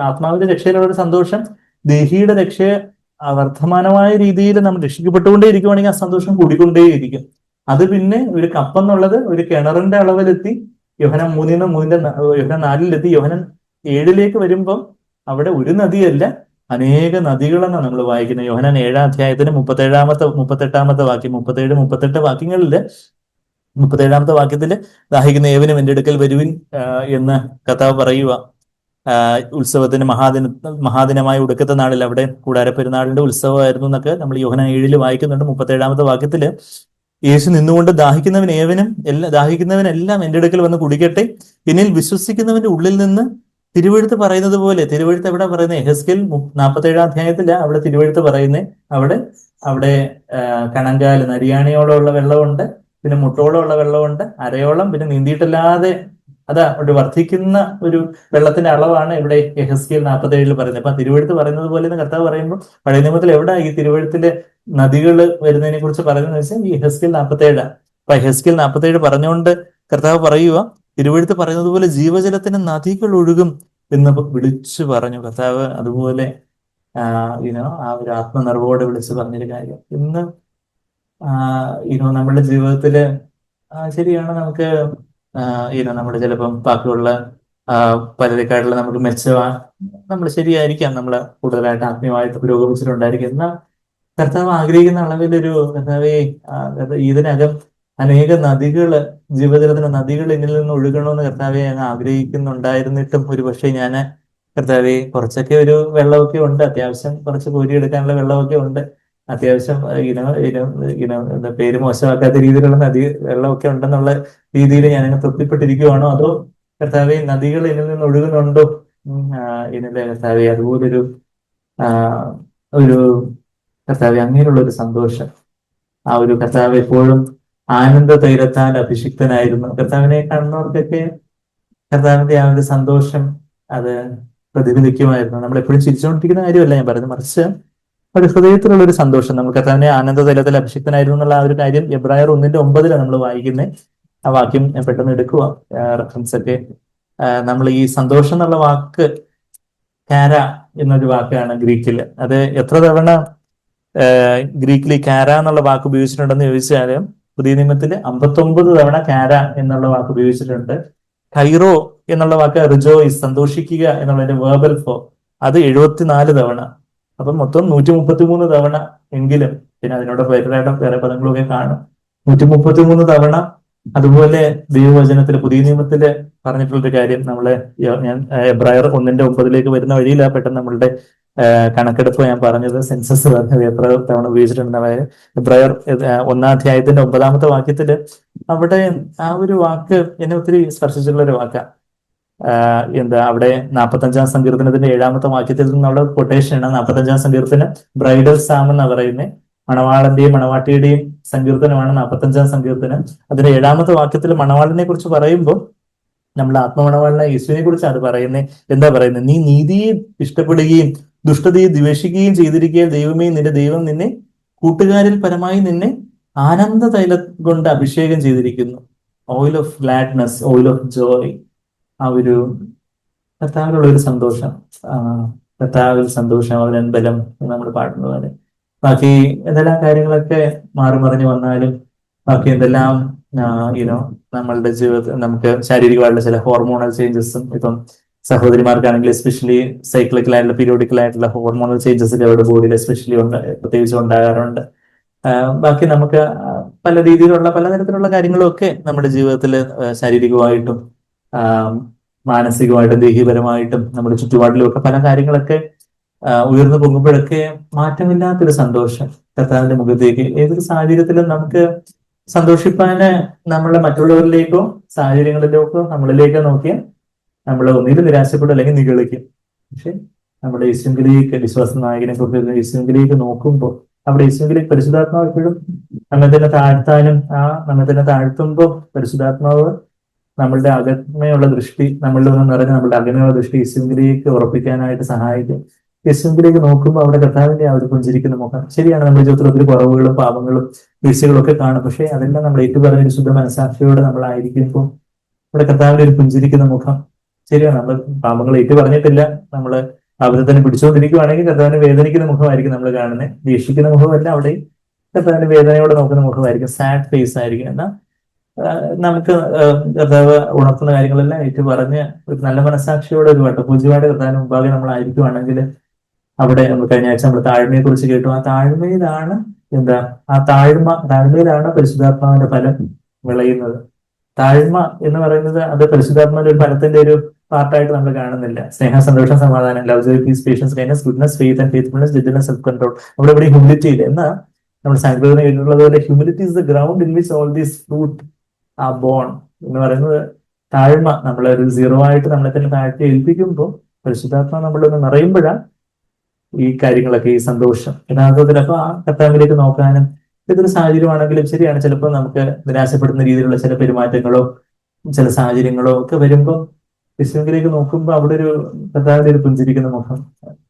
ആത്മാവിന്റെ രക്ഷയിലുള്ള ഒരു സന്തോഷം ദേഹിയുടെ രക്ഷയെ വർദ്ധമാനമായ രീതിയിൽ നമ്മൾ രക്ഷിക്കപ്പെട്ടുകൊണ്ടേ ഇരിക്കുവാണെങ്കിൽ ആ സന്തോഷം കൂടിക്കൊണ്ടേയിരിക്കും. അത് പിന്നെ ഒരു കപ്പെന്നുള്ളത് ഒരു കിണറിന്റെ അളവിലെത്തി. യോഹന്നാൻ 4-ലെത്തി. യോഹന്നാൻ 7-ലേക്ക് വരുമ്പോൾ അവിടെ ഒരു നദിയല്ല, അനേക നദികളെന്നാണ് നമ്മൾ വായിക്കുന്നത്. യോഹന്നാൻ 7-ാം അധ്യായത്തിന് 38-ാമത്തെ വാക്യം, 37-38 വാക്യങ്ങളില് 37-ാമത്തെ വാക്യത്തില്, ദാഹിക്കുന്ന ഏവനും എന്റെ അടുക്കൽ വരുവിൻ എന്ന് കർത്താവ് പറയുക. ഉത്സവത്തിന് മഹാദിനമായ ഒടുക്കത്തെ നാളിൽ, അവിടെ കൂടാരപ്പെരുന്നാളിന്റെ ഉത്സവമായിരുന്നു എന്നൊക്കെ നമ്മൾ യോഹന്നാൻ 7-ൽ വായിക്കുന്നുണ്ട്. 37-ാമത്തെ വാക്യത്തില് യേശു നിന്നുകൊണ്ട് ദാഹിക്കുന്നവനെല്ലാം എന്റെ അടുക്കൽ വന്ന് കുടിക്കട്ടെ, എന്നിൽ വിശ്വസിക്കുന്നവന്റെ ഉള്ളിൽ നിന്ന് തിരുവെഴുത്ത് പറയുന്നത് പോലെ. തിരുവെഴുത്ത് എവിടെ പറയുന്നത്? എഹെസ്കേൽ 47-ാം അധ്യായത്തില് അവിടെ തിരുവെഴുത്ത് പറയുന്നത്. അവിടെ കണങ്കാല് നരിയാണിയോളമുള്ള വെള്ളമുണ്ട്, പിന്നെ മുട്ടോളമുള്ള വെള്ളമുണ്ട്, അരയോളം, പിന്നെ നീന്തിയിട്ടല്ലാതെ ഒരു വർദ്ധിക്കുന്ന ഒരു വെള്ളത്തിന്റെ അളവാണ് ഇവിടെ എഹെസ്കേൽ 47-ൽ പറയുന്നത്. അപ്പൊ തിരുവെഴുത്ത് പറയുന്നത് പോലെ കർത്താവ് പറയുമ്പോൾ പഴയ നിയമത്തിൽ എവിടെ ഈ തിരുവെഴുത്തില് നദികൾ വരുന്നതിനെ കുറിച്ച് പറയുന്നത് വെച്ചാൽ ഈ എഹെസ്കേൽ 47. അപ്പൊ എഹെസ്കേൽ 47 പറഞ്ഞുകൊണ്ട് കർത്താവ് പറയുക, തിരുവെഴുത്ത് പറയുന്നത് പോലെ ജീവജലത്തിന് നദികൾ ഒഴുകും എന്ന് വിളിച്ചു പറഞ്ഞു കർത്താവ്. അതുപോലെ ആ ഒരു ആത്മനിർവോടെ വിളിച്ചു പറഞ്ഞൊരു കാര്യം ഇന്ന് നമ്മുടെ ജീവിതത്തില് ശരിയാണ്. നമുക്ക് നമ്മുടെ ചിലപ്പം ബാക്കിയുള്ള പലരെക്കാട്ടിലും നമുക്ക് നമ്മൾ ശരിയായിരിക്കാം, നമ്മൾ കൂടുതലായിട്ട് ആത്മീയമായിട്ട് പുരോഗമിച്ചിട്ടുണ്ടായിരിക്കും. എന്നാൽ കർത്താവ് ആഗ്രഹിക്കുന്ന അളവിലൊരു കർത്താവെ ഇതിനകം അനേക നദികള്, ജീവജലത്തിന്റെ നദികൾ എന്നിൽ നിന്ന് ഒഴുകണമെന്ന് കർത്താവെ അങ്ങ് ആഗ്രഹിക്കുന്നുണ്ടായിരുന്നിട്ടും ഒരു പക്ഷേ ഞാൻ കർത്താവെ കുറച്ചൊക്കെ ഒരു വെള്ളമൊക്കെ ഉണ്ട്, അത്യാവശ്യം കുറച്ച് കോരിയെടുക്കാനുള്ള വെള്ളമൊക്കെ ഉണ്ട്, അത്യാവശ്യം എന്താ പേര് മോശമാക്കാത്ത രീതിയിലുള്ള വെള്ളമൊക്കെ ഉണ്ടെന്നുള്ള രീതിയിൽ ഞാൻ അങ്ങ് തൃപ്തിപ്പെട്ടിരിക്കുവാണോ, അതോ കർത്താവെ നദികൾ എന്നിൽ നിന്ന് ഒഴുകുന്നുണ്ടോ? ഇതിന്റെ കർത്താവെ അതുപോലൊരു ആ ഒരു കർത്താവെ അങ്ങനെയുള്ള ഒരു സന്തോഷം, ആ ഒരു കർത്താവ് എപ്പോഴും ആനന്ദ തൈലത്താൽ അഭിഷിക്തനായിരുന്നു. കർത്താവിനെ കാണുന്നവർക്കൊക്കെ കർത്താവിന്റെ ആ ഒരു സന്തോഷം അത് പ്രതിഫലിക്കുമായിരുന്നു. നമ്മൾ എപ്പോഴും ചിരിച്ചുകൊണ്ടിരിക്കുന്ന കാര്യമല്ല ഞാൻ പറയുന്നത്, മറിച്ച് ഒരു ഹൃദയത്തിലുള്ള ഒരു സന്തോഷം. നമ്മൾ കർത്താവിനെ ആനന്ദ തൈലത്തിൽ അഭിഷിക്തനായിരുന്നു എന്നുള്ള ആ ഒരു കാര്യം എബ്രായർ 1:9 നമ്മൾ വായിക്കുന്നത്. ആ വാക്യം ഞാൻ പെട്ടെന്ന് എടുക്കുക, റെഫറൻസ് ഒക്കെ. നമ്മൾ ഈ സന്തോഷം എന്നുള്ള വാക്ക് കാര എന്നൊരു വാക്കാണ് ഗ്രീക്കിൽ. അത് എത്ര തവണ ഗ്രീക്കിൽ ഈ കാര എന്നുള്ള വാക്ക് ഉപയോഗിച്ചിട്ടുണ്ടെന്ന് ചോദിച്ചാൽ പുതിയ നിയമത്തിൽ 59 തവണ കാര എന്നുള്ള വാക്ക് ഉപയോഗിച്ചിട്ടുണ്ട്. കൈറോ എന്നുള്ള വാക്ക് റിജോയിസ്, സന്തോഷിക്കുക എന്നുള്ളതിന്റെ വേർബൽ ഫോം, അത് 74 തവണ. അപ്പം മൊത്തം 133 തവണ എങ്കിലും, പിന്നെ അതിനോട് വേറെ പദങ്ങളൊക്കെ കാണും, 133 തവണ. അതുപോലെ ദൈവവചനത്തില് പുതിയ നിയമത്തില് പറഞ്ഞിട്ടുള്ളൊരു കാര്യം, ഞാൻ എബ്രായർ 1:9 വരുന്ന വഴിയില്ല പെട്ടെന്ന് നമ്മളുടെ കണക്കെടുപ്പ് ഞാൻ പറഞ്ഞത്, സെൻസസ് പറഞ്ഞത് എത്ര തവണ ഉപയോഗിച്ചിട്ടുണ്ടെന്ന്. എബ്രായർ 1-ാം അധ്യായത്തിന്റെ 9-ാമത്തെ വാക്യത്തില് അവിടെ ആ ഒരു വാക്ക് എന്നെ ഒത്തിരി സ്പർശിച്ചിട്ടുള്ള ഒരു വാക്കാണ്. അവിടെ 45-ാം സങ്കീർത്തനത്തിന്റെ 7-ാമത്തെ വാക്യത്തിൽ നിന്നുള്ള കൊട്ടേഷനാണ്. 45-ാം സങ്കീർത്തനം ബ്രൈഡൽ സാം എന്നാ പറയുന്നത്, മണവാളന്റെയും മണവാട്ടിയുടെയും സങ്കീർത്തനമാണ് 45-ാം സങ്കീർത്തനം. അതിന്റെ 7-ാമത്തെ വാക്യത്തിൽ മണവാളിനെ കുറിച്ച് പറയുമ്പോൾ നമ്മൾ ആത്മമണവാളിനെ യേശുവിനെ കുറിച്ചാണ് അത് പറയുന്നത്. എന്താ പറയുന്നത്? നീ നീതിയെ ഇഷ്ടപ്പെടുകയും ദുഷ്ടതയെ ദ്വേഷിക്കുകയും ചെയ്തിരിക്കുക, ദൈവമേ നിന്റെ ദൈവം നിന്നെ കൂട്ടുകാരിൽ പരമായി നിന്നെ ആനന്ദ തൈലം കൊണ്ട് അഭിഷേകം ചെയ്തിരിക്കുന്നു. Oil of gladness, oil of Joy. ആ ഒരു കർത്താവിലുള്ള ഒരു സന്തോഷം, കർത്താവിൽ സന്തോഷം, അവൻ ബലം നമ്മൾ പാടുന്നത് പോലെ. ബാക്കി എന്തെല്ലാം കാര്യങ്ങളൊക്കെ മാറി മറിഞ്ഞു വന്നാലും, ബാക്കി എന്തെല്ലാം നമ്മളുടെ ജീവിതത്തിൽ നമുക്ക് ശാരീരികമായിട്ടുള്ള ചില ഹോർമോണൽ ചേഞ്ചസും, ഇപ്പം സഹോദരിമാർക്കാണെങ്കിൽ എസ്പെഷ്യലി സൈക്ലിക്കലായിട്ടുള്ള പീരിയോഡിക്കലായിട്ടുള്ള ഹോർമോണൽ ചേഞ്ചസ് അവരുടെ ബോഡിയിൽ എസ്പെഷ്യലി പ്രത്യേകിച്ച് ഉണ്ടാകാറുണ്ട്. ബാക്കി നമുക്ക് പല രീതിയിലുള്ള പലതരത്തിലുള്ള കാര്യങ്ങളും ഒക്കെ നമ്മുടെ ജീവിതത്തിൽ ശാരീരികമായിട്ടും മാനസികമായിട്ടും ദേഹീപരമായിട്ടും നമ്മുടെ ചുറ്റുപാടിലും ഒക്കെ പല കാര്യങ്ങളൊക്കെ ഉയർന്നു പൊങ്ങുമ്പോഴൊക്കെ മാറ്റമില്ലാത്തൊരു സന്തോഷം കർത്താവിന്റെ മുഖത്തേക്ക് ഏതൊരു സാഹചര്യത്തിലും നമുക്ക് സന്തോഷിപ്പാന് നമ്മളെ മറ്റുള്ളവരിലേക്കോ സാഹചര്യങ്ങളിലേക്കോ നമ്മളിലേക്കോ നോക്കിയാൽ നമ്മൾ ഒന്നിലും നിരാശപ്പെടും അല്ലെങ്കിൽ നിഗളിക്കും. പക്ഷെ നമ്മുടെ യേശുവിലേക്ക്, വിശ്വാസ നായകനെ കുറിച്ച് യേശുവിലേക്ക് നോക്കുമ്പോൾ അവിടെ യേശുവിലേക്ക് പരിശുദ്ധാത്മാവ് എപ്പോഴും നമ്മെ തന്നെ താഴ്ത്താനും, നമ്മെ തന്നെ താഴ്ത്തുമ്പോൾ പരിശുദ്ധാത്മാവ് നമ്മളുടെ അകമയുള്ള ദൃഷ്ടി, നമ്മളുടെ ഒന്നും നിറഞ്ഞ നമ്മളുടെ അകമയുള്ള ദൃഷ്ടി യേശുവിലേക്ക് ഉറപ്പിക്കാനായിട്ട് സഹായിക്കും. യേശുവിലേക്ക് നോക്കുമ്പോൾ അവിടെ കർത്താവിന്റെ ആ ഒരു പുഞ്ചിരിക്കുന്ന മുഖം. ശരിയാണ്, നമ്മുടെ ജീവിതത്തിൽ ഒത്തിരി കുറവുകളും പാപങ്ങളും വീഴ്ചകളും ഒക്കെ കാണും. പക്ഷെ അതെല്ലാം നമ്മൾ ഏറ്റുപറഞ്ഞ ഒരു ശുദ്ധ മനസാക്ഷിയോടെ നമ്മളായിരിക്കുമ്പോൾ ഇവിടെ കർത്താവിന്റെ ഒരു പുഞ്ചിരിക്കുന്ന മുഖം. ശരിയാണ്, നമ്മൾ പാപങ്ങൾ ഏറ്റുപറഞ്ഞിട്ടില്ല, നമ്മൾ അവരെ തന്നെ പിടിച്ചുകൊണ്ടിരിക്കുകയാണെങ്കിൽ കർത്താവിന് വേദനിക്കുന്ന മുഖമായിരിക്കും നമ്മൾ കാണുന്നത്. വീക്ഷിക്കുന്ന മുഖമല്ല, അവിടെ കർത്താവിന്റെ വേദനയോടെ നോക്കുന്ന മുഖമായിരിക്കും, സാഡ് ഫേസ് ആയിരിക്കും. എന്നാൽ നമുക്ക് കർത്താവ് ഉണർത്തുന്ന കാര്യങ്ങളെല്ലാം ഏറ്റു പറഞ്ഞ് ഒരു നല്ല മനസാക്ഷിയോടെ ഒരു വട്ടപൂജ്യമായിട്ട് കർത്താവിന് മുമ്പാകെ നമ്മളായിരിക്കുവാണെങ്കിൽ അവിടെ നമ്മൾ കഴിഞ്ഞ ആഴ്ച നമ്മൾ താഴ്മയെ കുറിച്ച് കേട്ടു. ആ താഴ്മയിലാണ് താഴ്മയിലാണ് പരിശുദ്ധാത്മാവിന്റെ ഫലം വിളയുന്നത്. താഴ്മ എന്ന് പറയുന്നത് അത് പരിശുദ്ധാത്മാവിന്റെ ഒരു ഫലത്തിന്റെ ഒരു പാർട്ടായിട്ട് നമ്മൾ കാണുന്നില്ല. സ്നേഹം, സന്തോഷം, സമാധാനം, love, joy, peace, patience, kindness, goodness, faith and faithfulness, gentleness, self control. അവിടെ ഇവിടെ ഹ്യൂമിലിറ്റി ഇല്ല. എന്നാൽ നമ്മൾ സങ്കീർത്തനം കേട്ടിട്ടുള്ളത് പോലെ humility is the ground in which all these fruit are born എന്ന് പറയുന്നത്. താഴ്മ, നമ്മളൊരു സീറോ ആയിട്ട് നമ്മളെ തന്നെ താഴ്ത്തി ഏൽപ്പിക്കുമ്പോൾ പരിശുദ്ധാത്മാവ് നമ്മളൊന്ന് നിറയുമ്പോഴാണ് ഈ കാര്യങ്ങളൊക്കെ, ഈ സന്തോഷം യഥാർത്ഥത്തിൽ. അപ്പൊ ആ കർത്താവിലേക്ക് നോക്കാനും ഏതൊരു സാഹചര്യമാണെങ്കിലും ശരിയാണ്, ചിലപ്പോൾ നമുക്ക് നിരാശപ്പെടുന്ന രീതിയിലുള്ള ചില പെരുമാറ്റങ്ങളോ ചില സാഹചര്യങ്ങളോ ഒക്കെ വരുമ്പോൾ യേശുവിലേക്ക് നോക്കുമ്പോൾ അവിടെ ഒരു കർത്താവിന്റെ ഒരു പുഞ്ചിരിക്കുന്ന മുഖം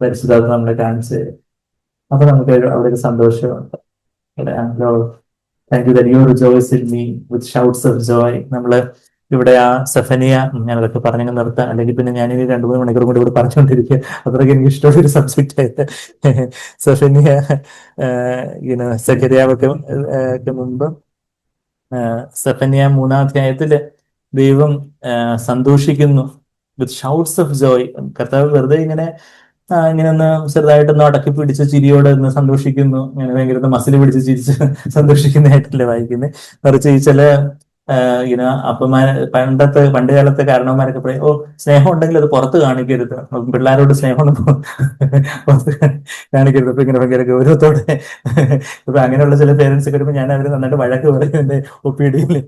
പരിശുദ്ധാത്മാവ് നമ്മളെ കാണിച്ചു തരും. അപ്പൊ നമുക്ക് അവിടെ ഒരു സന്തോഷമുണ്ട്. Thank you that you rejoice in me with shouts of Joy. നമ്മള് ഇവിടെ ആ സെഫനിയ, ഞാനതൊക്കെ പറഞ്ഞു നിർത്താം, അല്ലെങ്കിൽ പിന്നെ ഞാനിനി 2-3 മണിക്കൂർ കൂടി ഇവിടെ പറഞ്ഞുകൊണ്ടിരിക്കുക. അത്രയ്ക്ക് എനിക്ക് ഇഷ്ടമുള്ള ഒരു സബ്ജക്റ്റ് ആയിട്ട് സെഫനിയ സെക്കരിയാവൊക്കെ മുമ്പ് സെഫനിയ 3-ാം അധ്യായത്തില് ദൈവം സന്തോഷിക്കുന്നു, വിത്ത് ഷൗട്ട്സ് ഓഫ് ജോയ്. കർത്താവ് വെറുതെ ഇങ്ങനെ ഒന്ന് ചെറുതായിട്ടൊന്ന് അടക്കി പിടിച്ച് ചിരിയോടെ ഒന്ന് സന്തോഷിക്കുന്നു, ഇങ്ങനെ ഭയങ്കര മസിൽ പിടിച്ച് ചിരിച്ച് സന്തോഷിക്കുന്നതായിട്ടല്ലേ വായിക്കുന്നത്. മറിച്ച് ഈ ചില ഇങ്ങനെ പണ്ട് കാലത്തെ കാരണവന്മാരൊക്കെ പറയും, ഓ സ്നേഹം ഉണ്ടെങ്കിൽ അത് പുറത്ത് കാണിക്കരുത്, പിള്ളേരോട് സ്നേഹം പുറത്ത് കാണിക്കരുത്. ഇപ്പൊ ഇങ്ങനെ ഭയങ്കര ഗൗരവത്തോടെ ഇപ്പൊ അങ്ങനെയുള്ള ചില പേരൻസ് ഒക്കെ വരുമ്പോൾ ഞാൻ അവര് നന്നായിട്ട് വഴക്ക് പറയും എന്റെ ഒപ്പിടിയില്.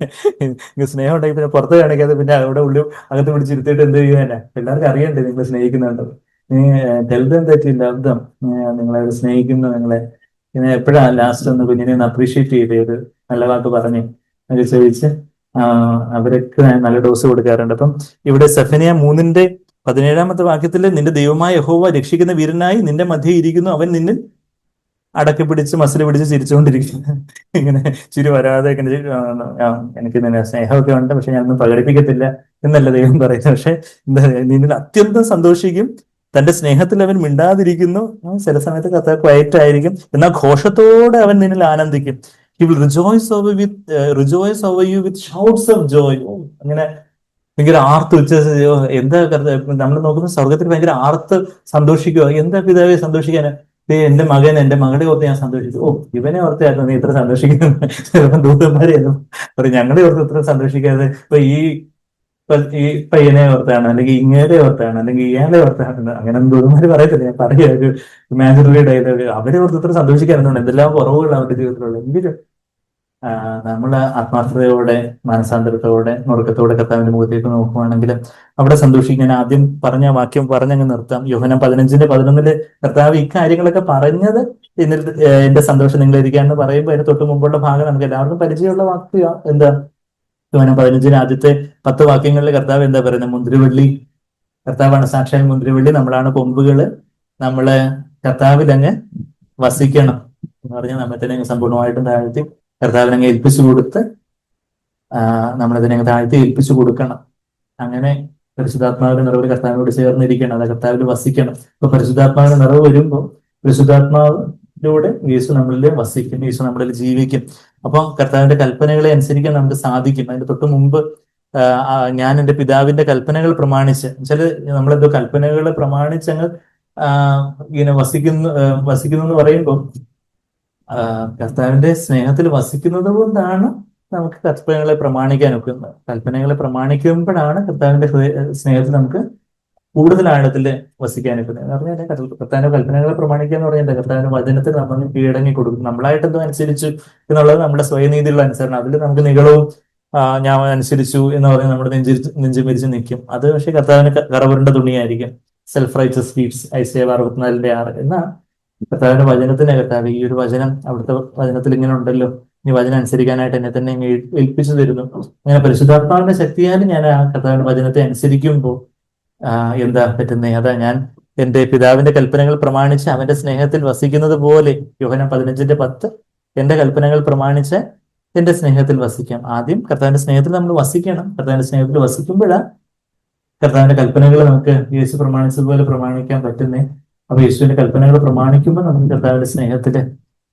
സ്നേഹം ഉണ്ടെങ്കിൽ പിന്നെ പുറത്ത് കാണിക്കാതെ പിന്നെ അവിടെ ഉള്ളിൽ അകത്ത് പിടിച്ചിരുത്തിയിട്ട് എന്ത് ചെയ്യാനാ? പിള്ളേർക്ക് അറിയണ്ടേ നിങ്ങൾ സ്നേഹിക്കുന്നുണ്ടോ? നീ ഹെൽത്തും തെറ്റില്ല അർത്ഥം നിങ്ങളെ സ്നേഹിക്കുന്നു, നിങ്ങളെ പിന്നെ എപ്പോഴാ ലാസ്റ്റ് ഒന്ന് കുഞ്ഞിനെ ഒന്ന് അപ്രീഷിയേറ്റ് ചെയ്ത് നല്ല വാക്ക് പറഞ്ഞ് അത് ചോദിച്ച് അവരൊക്കെ നല്ല ഡോസ് കൊടുക്കാറുണ്ട്. അപ്പം ഇവിടെ സെഫനിയ 3:17 വാക്യത്തില് നിന്റെ ദൈവമായ യഹോവ രക്ഷിക്കുന്ന വീരനായി നിന്റെ മധ്യേ ഇരിക്കുന്നു, അവൻ നിന്നിൽ അടക്കി പിടിച്ച് മസിൽ പിടിച്ച് ചിരിച്ചുകൊണ്ടിരിക്കുന്നു. ഇങ്ങനെ ചിരി വരാതെ ഇങ്ങനെ എനിക്ക് നിന്നെ സ്നേഹമൊക്കെ ഉണ്ട്, പക്ഷെ ഞാനൊന്നും പ്രകടിപ്പിക്കത്തില്ല എന്നല്ല ദൈവം പറയുന്നത്. പക്ഷെ നിന്നിൽ അത്യന്തം സന്തോഷിക്കും, തന്റെ സ്നേഹത്തിൽ അവൻ മിണ്ടാതിരിക്കുന്നു. ചില സമയത്ത് കർത്താവ് ക്വയറ്റ് ആയിരിക്കും, എന്നാൽ ഘോഷത്തോടെ അവൻ നിന്നിൽ ആനന്ദിക്കും. He will rejoice over you with shouts of joy. അങ്ങനെ ഭയങ്കര ആർത്ത് ഉച്ചരിച്ച് എന്താ നമ്മൾ നോക്കുന്ന സ്വർഗത്തിൽ ഭയങ്കര ആർത്ത് സന്തോഷിക്കുക. എന്താ പിതാവെ സന്തോഷിക്കാന്? എന്റെ മകളെ ഓർത്ത് ഞാൻ സന്തോഷിച്ചു. ഓ ഇവനെ ഓർത്തായിരുന്നു നീ ഇത്ര സന്തോഷിക്കുന്നത്. ചിലപ്പോൾ ദൂതന്മാരെയൊന്നും പറയും ഞങ്ങളെ ഓർത്ത് ഇത്ര സന്തോഷിക്കാതെ ഈ പയ്യനെ ഓർത്താണ്, അല്ലെങ്കിൽ ഇങ്ങേരെ ഓർത്താണ്, അല്ലെങ്കിൽ ഇയാളെ ഓർത്താണ്, അങ്ങനെ ദൂതന്മാര് പറയത്തില്ല. ഞാൻ പറയുക ഒരു ഇമാജിനറി ഡയലോഗ്. അവരെ ഓർത്ത് ഇത്ര സന്തോഷിക്കാറുണ്ട്, എന്തെല്ലാം കുറവുകൾ അവരുടെ ജീവിതത്തിലുള്ള. എങ്കിലും നമ്മൾ ആത്മാർത്ഥതയോടെ മാനസാന്തരത്തോടെ നുറുക്കത്തോടെ കർത്താവിന്റെ മുഖത്തേക്ക് നോക്കുവാണെങ്കിൽ അവിടെ സന്തോഷിക്കാൻ ആദ്യം പറഞ്ഞ വാക്യം പറഞ്ഞങ്ങ് നിർത്താം. യോഹന്നാൻ 15:11 കർത്താവ് ഇക്കാര്യങ്ങളൊക്കെ പറഞ്ഞത് എന്നിൽ എന്റെ സന്തോഷം നിങ്ങളിരിക്കാന്ന് പറയുമ്പോൾ അതിന് തൊട്ട് മുമ്പുള്ള ഭാഗം നമുക്ക് എല്ലാവർക്കും പരിചയമുള്ള വാക്യ എന്താ? യോഹന്നാൻ 15 ആദ്യത്തെ 10 വാക്യങ്ങളിൽ കർത്താവ് എന്താ പറയുന്നത്? മുന്തിരിവള്ളി, കർത്താവാണ് സാക്ഷാൽ മുന്തിരിവള്ളി, നമ്മളാണ് കൊമ്പുകള്, നമ്മള് കർത്താവിലങ്ങ് വസിക്കണം എന്ന് പറഞ്ഞാൽ നമ്മെ തന്നെ സമ്പൂർണ്ണമായിട്ടും താഴ്ത്തി കർത്താവിനങ്ങ് ഏൽപ്പിച്ചു കൊടുത്ത് നമ്മളതിനെ താഴ്ത്തി ഏൽപ്പിച്ചു കൊടുക്കണം. അങ്ങനെ പരിശുദ്ധാത്മാവിന്റെ നിറവ് കർത്താവിനോട് ചേർന്നിരിക്കണം, അത് കർത്താവിൽ വസിക്കണം. അപ്പൊ പരിശുദ്ധാത്മാവിന്റെ നിറവ് വരുമ്പോൾ പരിശുദ്ധാത്മാവിലൂടെ യേശു നമ്മളിൽ വസിക്കും, യേശു നമ്മളിൽ ജീവിക്കും. അപ്പം കർത്താവിന്റെ കൽപ്പനകളെ അനുസരിക്കാൻ നമുക്ക് സാധിക്കും. അതിന്റെ തൊട്ട് മുമ്പ് ഞാൻ എന്റെ പിതാവിന്റെ കൽപ്പനകൾ പ്രമാണിച്ച് നമ്മളെന്തോ കൽപ്പനകൾ പ്രമാണിച്ചങ്ങ് ഇങ്ങനെ വസിക്കുന്നു എന്ന് പറയുമ്പോൾ കർത്താവിന്റെ സ്നേഹത്തിൽ വസിക്കുന്നത് കൊണ്ടാണ് നമുക്ക് കൽപ്പനകളെ പ്രമാണിക്കാൻ ഒക്കുന്നത്. കൽപ്പനകളെ പ്രമാണിക്കുമ്പോഴാണ് കർത്താവിന്റെ സ്നേഹത്തിൽ നമുക്ക് കൂടുതൽ ആഴത്തിൽ വസിക്കാൻ ഒക്കുന്നത്. എന്ന് പറഞ്ഞാൽ കർത്താവിന്റെ കൽപ്പനകളെ പ്രമാണിക്കുക എന്ന് പറഞ്ഞാൽ കർത്താവിന്റെ വചനത്തിൽ നമ്മൾ കീഴടങ്ങി കൊടുക്കും. നമ്മളായിട്ട് എന്തോ അനുസരിച്ചു എന്നുള്ളത് നമ്മുടെ സ്വയനീതിയുള്ള അനുസരണം. അതിൽ നമുക്ക് നികളവും ഞാൻ അനുസരിച്ചു എന്ന് പറഞ്ഞ് നമ്മൾ നെഞ്ചു മരിച്ച് നിൽക്കും. അത് പക്ഷെ കർത്താവിന് കറവറിന്റെ തുണിയായിരിക്കും. Self righteous deeds Isaiah 64:6. എന്നാൽ കർത്താവിന്റെ വചനത്തിന്റെ കർത്താവ് ഈ ഒരു വചനം അവിടുത്തെ വചനത്തിൽ ഇങ്ങനെ ഉണ്ടല്ലോ, ഈ വചനം അനുസരിക്കാനായിട്ട് എന്നെ തന്നെ ഏൽപ്പിച്ചു തരുന്നു. അങ്ങനെ പരിശുദ്ധാത്മാവിന്റെ ശക്തിയാൽ ഞാൻ ആ കർത്താവിന്റെ വചനത്തെ അനുസരിക്കുമ്പോൾ എന്താ പറ്റുന്നത്? അതാ ഞാൻ എന്റെ പിതാവിന്റെ കൽപ്പനകൾ പ്രമാണിച്ച് അവന്റെ സ്നേഹത്തിൽ വസിക്കുന്നത് പോലെ. യോഹന്നാൻ 15:10 എന്റെ കൽപ്പനകൾ പ്രമാണിച്ച് എന്റെ സ്നേഹത്തിൽ വസിക്കാം. ആദ്യം കർത്താവിന്റെ സ്നേഹത്തിൽ നമ്മൾ വസിക്കണം. കർത്താവിന്റെ സ്നേഹത്തിൽ വസിക്കുമ്പോഴാണ് കർത്താവിന്റെ കൽപ്പനകൾ നമുക്ക് യേശു പ്രമാണിച്ചതുപോലെ പ്രമാണിക്കാൻ പറ്റുന്നേ. അപ്പൊ യേശുവിന്റെ കൽപ്പനകൾ പ്രമാണിക്കുമ്പോൾ നമുക്ക് കർത്താവിന്റെ സ്നേഹത്തില്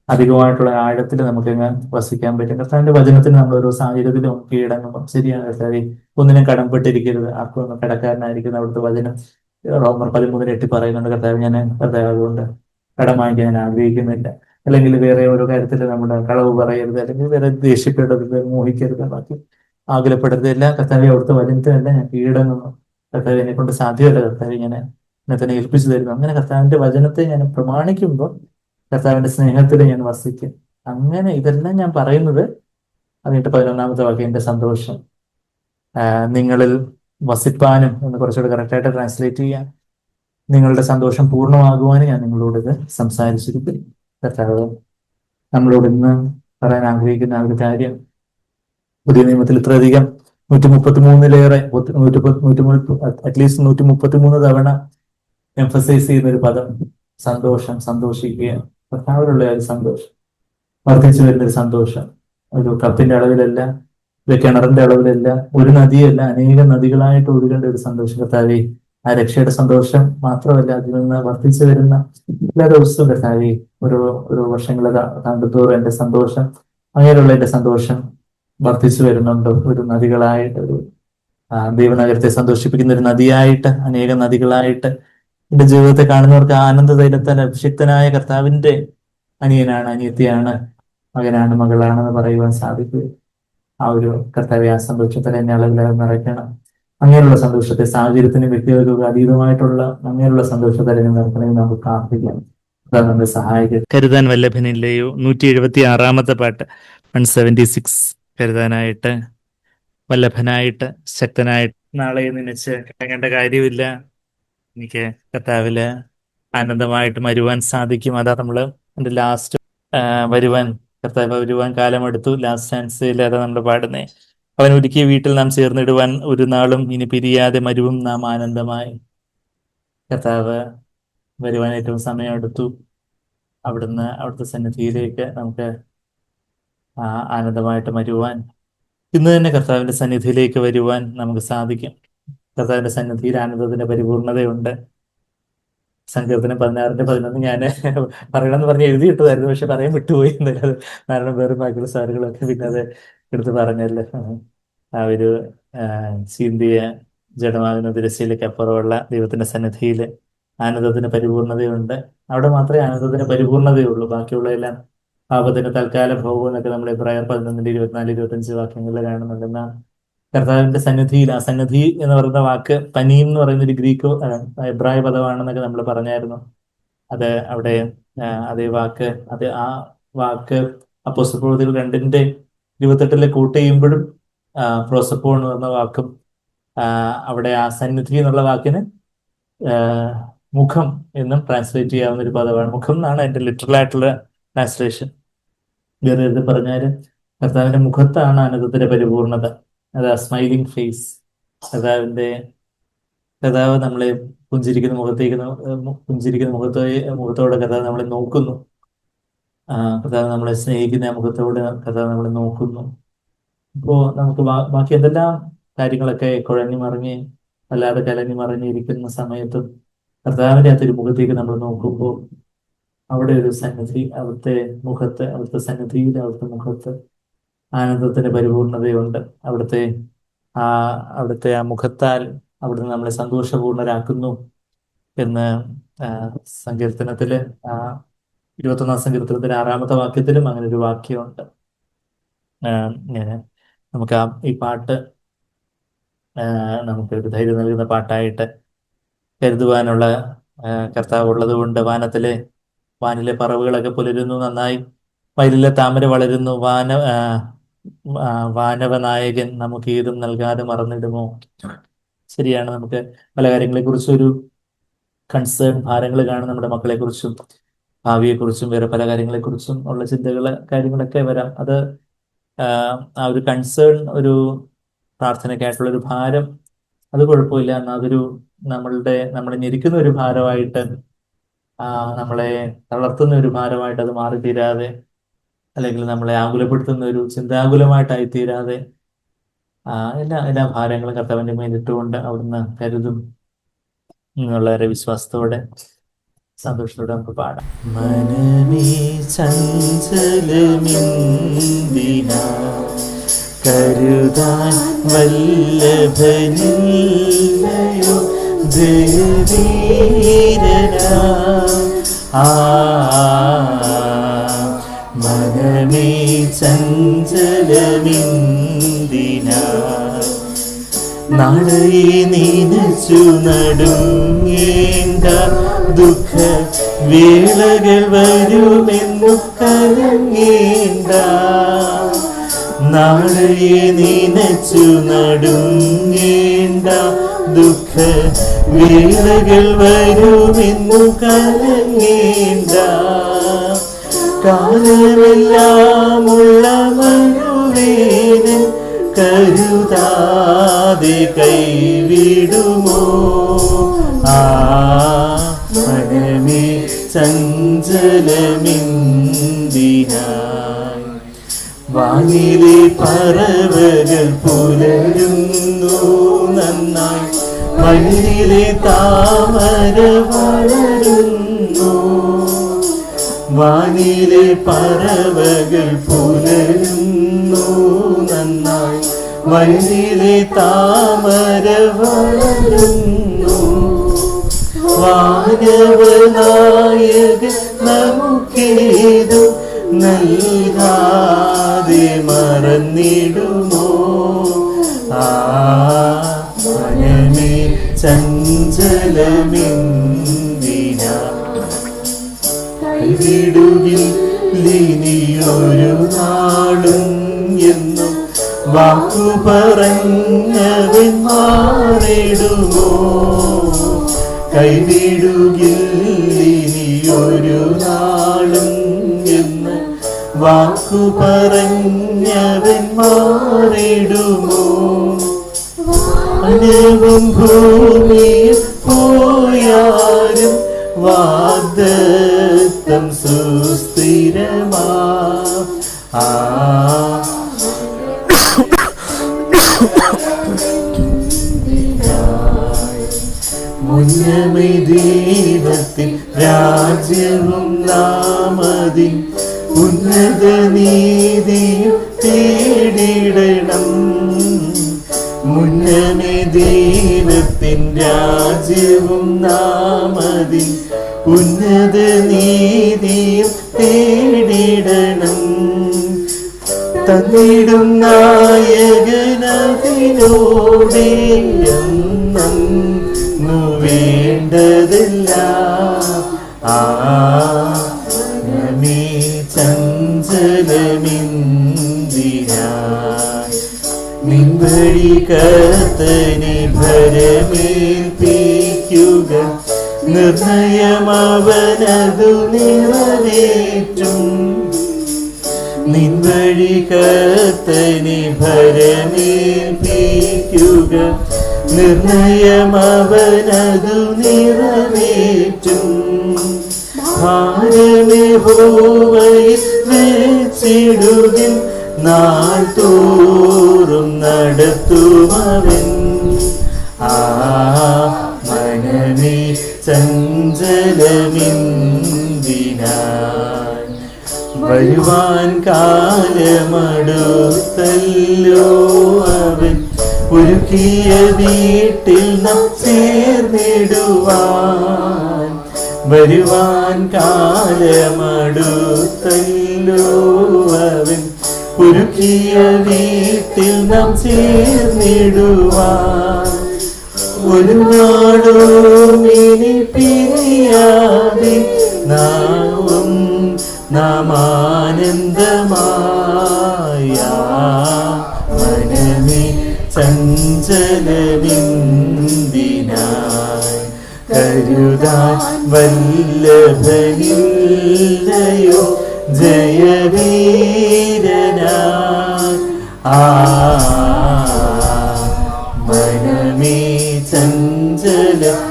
അധികമായിട്ടുള്ള ആഴത്തിൽ നമുക്ക് വസിക്കാൻ പറ്റും. കർത്താവിന്റെ വചനത്തിന് നമ്മൾ ഓരോ സാഹചര്യത്തിലും കീഴടങ്ങുമ്പോൾ ശരിയാണ് കർത്താവ് ഒന്നിനും കടംപെട്ടിരിക്കരുത്, ആർക്കും ഒന്നും കടക്കാരനായിരിക്കുന്ന അവിടുത്തെ വചനം റോമർ 13:8 പറയുന്നുണ്ട്. കർത്താവ് അതുകൊണ്ട് കടം വാങ്ങിക്കാൻ ഞാൻ ആഗ്രഹിക്കുന്നില്ല, അല്ലെങ്കിൽ വേറെ ഓരോ കാര്യത്തിൽ നമ്മുടെ കളവ് പറയരുത്, അല്ലെങ്കിൽ വേറെ ദേഷ്യപ്പെടരുത്, മോഹിക്കരുത്, ബാക്കി ആകുലപ്പെടരുത്. എല്ലാം കർത്താവ് അവിടുത്തെ വചനത്തിനല്ല ഞാൻ കീഴടങ്ങുന്നു. കർത്താവ് എന്നെ കൊണ്ട് സാധ്യമല്ല, കർത്താവ് എന്നെ തന്നെ ഏൽപ്പിച്ചു തരുന്നു. അങ്ങനെ കർത്താവിന്റെ വചനത്തെ ഞാൻ പ്രമാണിക്കുമ്പോൾ കർത്താവിന്റെ സ്നേഹത്തിൽ ഞാൻ വസിക്കും. അങ്ങനെ ഇതെല്ലാം ഞാൻ പറയുന്നത് അതിന്റെ 11ാമത്തെ വാക്യം എന്റെ സന്തോഷം നിങ്ങളിൽ വസിപ്പാനും എന്ന് കുറച്ചുകൂടെ കറക്റ്റായിട്ട് ട്രാൻസ്ലേറ്റ് ചെയ്യാം. നിങ്ങളുടെ സന്തോഷം പൂർണ്ണമാകുവാനും ഞാൻ നിങ്ങളോട് ഇത് സംസാരിച്ചിരിക്കും. കർത്താവ് നമ്മളോട് ഇന്ന് പറയാൻ ആഗ്രഹിക്കുന്ന ആ ഒരു കാര്യം പുതിയ നിയമത്തിൽ ഇത്രയധികം 133-ലേറെ അറ്റ്ലീസ്റ്റ് 133 തവണ എംഫസൈസ് ചെയ്യുന്ന ഒരു പദം സന്തോഷം, സന്തോഷിക്കുക. കർത്താവിലുള്ള ഒരു സന്തോഷം, വർദ്ധിച്ചു വരുന്നൊരു സന്തോഷം. ഒരു കപ്പിന്റെ അളവിലല്ല, ഒരു കിണറിന്റെ അളവിലല്ല, ഒരു നദിയല്ല, അനേകം നദികളായിട്ട് ഒഴുകേണ്ട ഒരു സന്തോഷം. കർത്താവേ ആ രക്ഷയുടെ സന്തോഷം മാത്രമല്ല, അതിൽ നിന്ന് വർദ്ധിച്ചു വരുന്ന എല്ലാ ദിവസവും കർത്താവേ ഓരോ വർഷങ്ങളെ താണ്ടുന്തോറും എന്റെ സന്തോഷം, അങ്ങനെയുള്ള എന്റെ സന്തോഷം വർദ്ധിച്ചു വരുന്നുണ്ട്. ഒരു നദികളായിട്ട്, ഒരു ദൈവനഗരത്തെ സന്തോഷിപ്പിക്കുന്ന ഒരു നദിയായിട്ട്, അനേകം നദികളായിട്ട് എന്റെ ജീവിതത്തെ കാണുന്നവർക്ക് ആനന്ദ തൈലത്താൽ അഭിഷിക്തനായ കർത്താവിന്റെ അനിയനാണ്, അനിയത്തിയാണ്, മകനാണ്, മകളാണെന്ന് പറയുവാൻ സാധിക്കുക. ആ ഒരു കർത്താവ്യ ആ സന്തോഷത്തിൽ എന്നെ അളവില്ലാതെ നിറയ്ക്കണം. അങ്ങനെയുള്ള സന്തോഷത്തെ സാഹചര്യത്തിനും വ്യക്തികൾക്കും അതീതമായിട്ടുള്ള അങ്ങനെയുള്ള സന്തോഷത്തെ നിറയ്ക്കണമെന്ന് നമുക്ക് പ്രാർത്ഥിക്കാം. അതാണ് നമ്മളെ സഹായിക്കുക. കരുതാൻ വല്ലഭനില്ലയോ 176 പാട്ട് 176. കരുതാനായിട്ട്, വല്ലഭനായിട്ട്, ശക്തനായിട്ട് നാളെ നനച്ച് കിടങ്ങേണ്ട കാര്യമില്ല. എനിക്ക് കർത്താവില് ആനന്ദമായിട്ട് വരുവാൻ സാധിക്കും. അതാ നമ്മള് എന്റെ ലാസ്റ്റ് വരുവാൻ കർത്താവ് വരുവാൻ കാലമെടുത്തു. ലാസ്റ്റ് സ്റ്റാൻസയിൽ അതാ നമ്മൾ പാടുന്നേ. അവൻ ഒരുക്കിയ വീട്ടിൽ നാം ചേർന്നിടുവാൻ ഒരു നാളും ഇനി പിരിയാതെ മരുവും നാം ആനന്ദമായി. കർത്താവ് വരുവാൻ ഏറ്റവും സമയമെടുത്തു. അവിടുത്തെ സന്നിധിയിലേക്ക് നമുക്ക് ആനന്ദമായിട്ട് വരുവാൻ, ഇന്ന് തന്നെ കർത്താവിന്റെ സന്നിധിയിലേക്ക് വരുവാൻ നമുക്ക് സാധിക്കും. കർത്താവിന്റെ സന്നിധിയിൽ ആനന്ദത്തിന്റെ പരിപൂർണതയുണ്ട്. സങ്കീർത്തനം 16:11 ഞാൻ പറയണമെന്ന് പറഞ്ഞ് എഴുതിയിട്ടതായിരുന്നു, പക്ഷെ പറയാൻ വിട്ടുപോയി. എന്നുള്ളത് കാരണം വേറെ ബാക്കിയുള്ള സാറുകളൊക്കെ പിന്നെ അത് എടുത്ത് പറഞ്ഞല്ലോ. ആ ഒരു ചീന്തിയ ജഡമാകുന്ന തിരശ്ശീലയ്ക്ക് അപ്പുറമുള്ള ദൈവത്തിന്റെ സന്നിധിയിൽ ആനന്ദത്തിന് പരിപൂർണതയുണ്ട്. അവിടെ മാത്രമേ ആനന്ദത്തിന് പരിപൂർണതയുള്ളൂ. ബാക്കിയുള്ളതെല്ലാം പാപത്തിന് തൽക്കാല ഭോഗം എന്നൊക്കെ നമ്മൾ Eബ്രായർ 11:24-25 വാക്യങ്ങളിൽ കാണുന്നുണ്ടെന്ന കർത്താവിന്റെ സന്നിധിയിൽ. ആ സന്നിധി എന്ന് പറയുന്ന വാക്ക് പനീം എന്ന് പറയുന്ന ഒരു ഗ്രീക്ക് എബ്രായ പദമാണെന്നൊക്കെ നമ്മൾ പറഞ്ഞായിരുന്നു. അത് അവിടെ അതേ വാക്ക് ആ വാക്ക് അപ്പോസ്തല പ്രവൃത്തികൾ 2:28 കൂട്ട് ചെയ്യുമ്പോഴും പ്രോസപ്പോ എന്ന് പറഞ്ഞ വാക്കും അവിടെ ആ സന്നിധി എന്നുള്ള വാക്കിന് മുഖം എന്നും ട്രാൻസ്ലേറ്റ് ചെയ്യാവുന്ന ഒരു പദമാണ്. മുഖം എന്നാണ് അതിന്റെ ലിറ്ററൽ ആയിട്ടുള്ള ട്രാൻസ്ലേഷൻ. വേറെ എടുത്ത് പറഞ്ഞാല് കർത്താവിന്റെ മുഖത്താണ് ആനന്ദത്തിന്റെ പരിപൂർണത. അതാ സ്മൈലിംഗ് ഫേസ്. കർത്താവ് നമ്മളെ പുഞ്ചിരിക്കുന്ന മുഖത്തോടെ കർത്താവ് നമ്മളെ നോക്കുന്നു. കർത്താവ് നമ്മളെ സ്നേഹിക്കുന്ന മുഖത്തോടെ കർത്താവ് നമ്മളെ നോക്കുന്നു. ഇപ്പോ നമുക്ക് ബാക്കി എന്തെല്ലാം കാര്യങ്ങളൊക്കെ കുഴഞ്ഞു മറിഞ്ഞ് വല്ലാതെ കലങ്ങി മറിഞ്ഞിരിക്കുന്ന സമയത്തും കർത്താവിന്റെ അകത്തൊരു മുഖത്തേക്ക് നമ്മൾ നോക്കുമ്പോൾ അവിടെ ഒരു സന്നിധി, അവിടുത്തെ സന്നിധിയിൽ, അവിടുത്തെ മുഖത്ത് ആനന്ദത്തിന്റെ പരിപൂർണതയുണ്ട്. അവിടുത്തെ ആ മുഖത്താൽ അവിടുന്ന് നമ്മളെ സന്തോഷപൂർണരാക്കുന്നു എന്ന് സങ്കീർത്തനത്തില് 21 സങ്കീർത്തനത്തിലെ 6-ാമത്തെ വാക്യത്തിലും അങ്ങനെ ഒരു വാക്യമുണ്ട്. നമുക്ക് ഈ പാട്ട് നമുക്ക് ഒരു ധൈര്യം നൽകുന്ന പാട്ടായിട്ട് കരുതുവാനുള്ള കർത്താവ് ഉള്ളത് കൊണ്ട് വാനിലെ പറവുകളൊക്കെ പുലരുന്നു നന്നായി, വയലിലെ താമര വളരുന്നു, വാനവനായകൻ നമുക്ക് ഏതും നൽകാതെ മറന്നിടുമോ. ശരിയാണ്. നമുക്ക് പല കാര്യങ്ങളെക്കുറിച്ചും ഒരു കൺസേൺ, ഭാരങ്ങൾ കാണും. നമ്മുടെ മക്കളെക്കുറിച്ചും ഭാവിയെക്കുറിച്ചും വേറെ പല കാര്യങ്ങളെക്കുറിച്ചും ഉള്ള കാര്യങ്ങളൊക്കെ വരാം. അത് ആ ഒരു കൺസേൺ, ഒരു പ്രാർത്ഥനയ്ക്കായിട്ടുള്ള ഒരു ഭാരം, അത് കുഴപ്പമില്ല. എന്നാൽ അതൊരു നമ്മളെ ഞെരിക്കുന്ന ഒരു ഭാരമായിട്ട്, നമ്മളെ തളർത്തുന്ന ഒരു ഭാരമായിട്ട് അത് മാറിത്തീരാതെ, അല്ലെങ്കിൽ നമ്മളെ ആകുലപ്പെടുത്തുന്ന ഒരു ചിന്താകുലമായിട്ടായി തീരാതെ എല്ലാ ഭാരങ്ങളും കർത്താവിന്റെ മേലിട്ടുകൊണ്ട് അവിടുന്ന് കരുതും എന്നുള്ള വിശ്വാസത്തോടെ സന്തോഷത്തോടെ നമുക്ക് പാടാം. മനമേ ചഞ്ചലമിന്ദിനാ കരുതാൻ വല്ലഭനില്ലയോ ധീരനാ. മനമേ ചഞ്ചലമിന്ദിനാ നാളെ നനച്ചു നടുങ്ങേണ്ട ദുഃഖ വേളകൾ വരുമെന്നു കലങ്ങേണ്ട. നാളെ നനച്ചു നടുങ്ങേണ്ട ദുഃഖ വേളകൾ വരുമെന്നു കലങ്ങേണ്ട. കാലമെല്ലാമുള്ള മനുവേദൻ കരുതാതെ കൈവിടുമോ. മനമേ ചഞ്ചലമിന്ദിനായി വാനിലെ പറവകൾ പുലരുന്നു നന്നായി, മണ്ണിലെ താമര വളരുന്നു. വാനിലെ പറവകൾ പുലരുന്നു നന്നായി, വയലിലെ താമര വളരുന്നു. വാനവനായകൻ നമുക്കേതു നൽകാതെ മറന്നിടുമോ? ആ മനമേ ചഞ്ചലമെന്തിനാ കൈവിടുകില്ലിനിയൊരു നാളും എന്നും വാക്കു പറഞ്ഞവൻ മാറിടുമോ? കൈവിടുകില്ലിനിയൊരു നാളും എന്ന് വാക്കു പറഞ്ഞവൻ മാറിടുമോ? വാനവും ഭൂമിയിൽ പോയാലും വാഗ്ദത്തം സുസ്ഥിരമാ. മുന്നമേ ദൈവത്തിൽ രാജ്യവും നാമതിൻ ഉന്നത നീതിയും തേടിടണം. മുന്നമേ ദൈവത്തിൻ രാജ്യവും നാമതിൻ ഉന്നത നീതിയും തേടിടണം. തന്നിടും നായകനതിനോടെ എന്നു വേണ്ടതില്ല. നീ ചഞ്ചലമിന്ദിനായി നിൻവഴി കർത്തനെ ഭരമേൽപ്പിക്കുക. നിർണയമവനതു നിറവേറ്റും. നിൻവഴി കർത്തനെ ഭരമേൽപ്പിക്കുക. നിർണയമവനതു നിറവേറ്റും. ഭാരമേ ഹോവയിൽ വെച്ചിടുകിൽ നാൾ തോറും നടത്തുമവൻ. മനമേ ചഞ്ചലമിന്ദിനായി വരുവാൻ കാലമടുത്തല്ലോ അവൻ ഒരുക്കിയ വീട്ടിൽ നാം ചേർന്നിടുവാൻ. വരുവാൻ കാലമടുത്തല്ലോ അവൻ ഒരുക്കിയ വീട്ടിൽ നാം ചേർന്നിടുവാൻ. ഒരു നാളും ഇനി പിരിയാതെ നാവും നാം ആനന്ദമായ. മനമേ ചഞ്ചലമിന്ദിനായി കരുതാൻ വല്ലഭനില്ലയോ ജയവീരനായി. മനമേ ചഞ്ചലമിന്ദിനായി.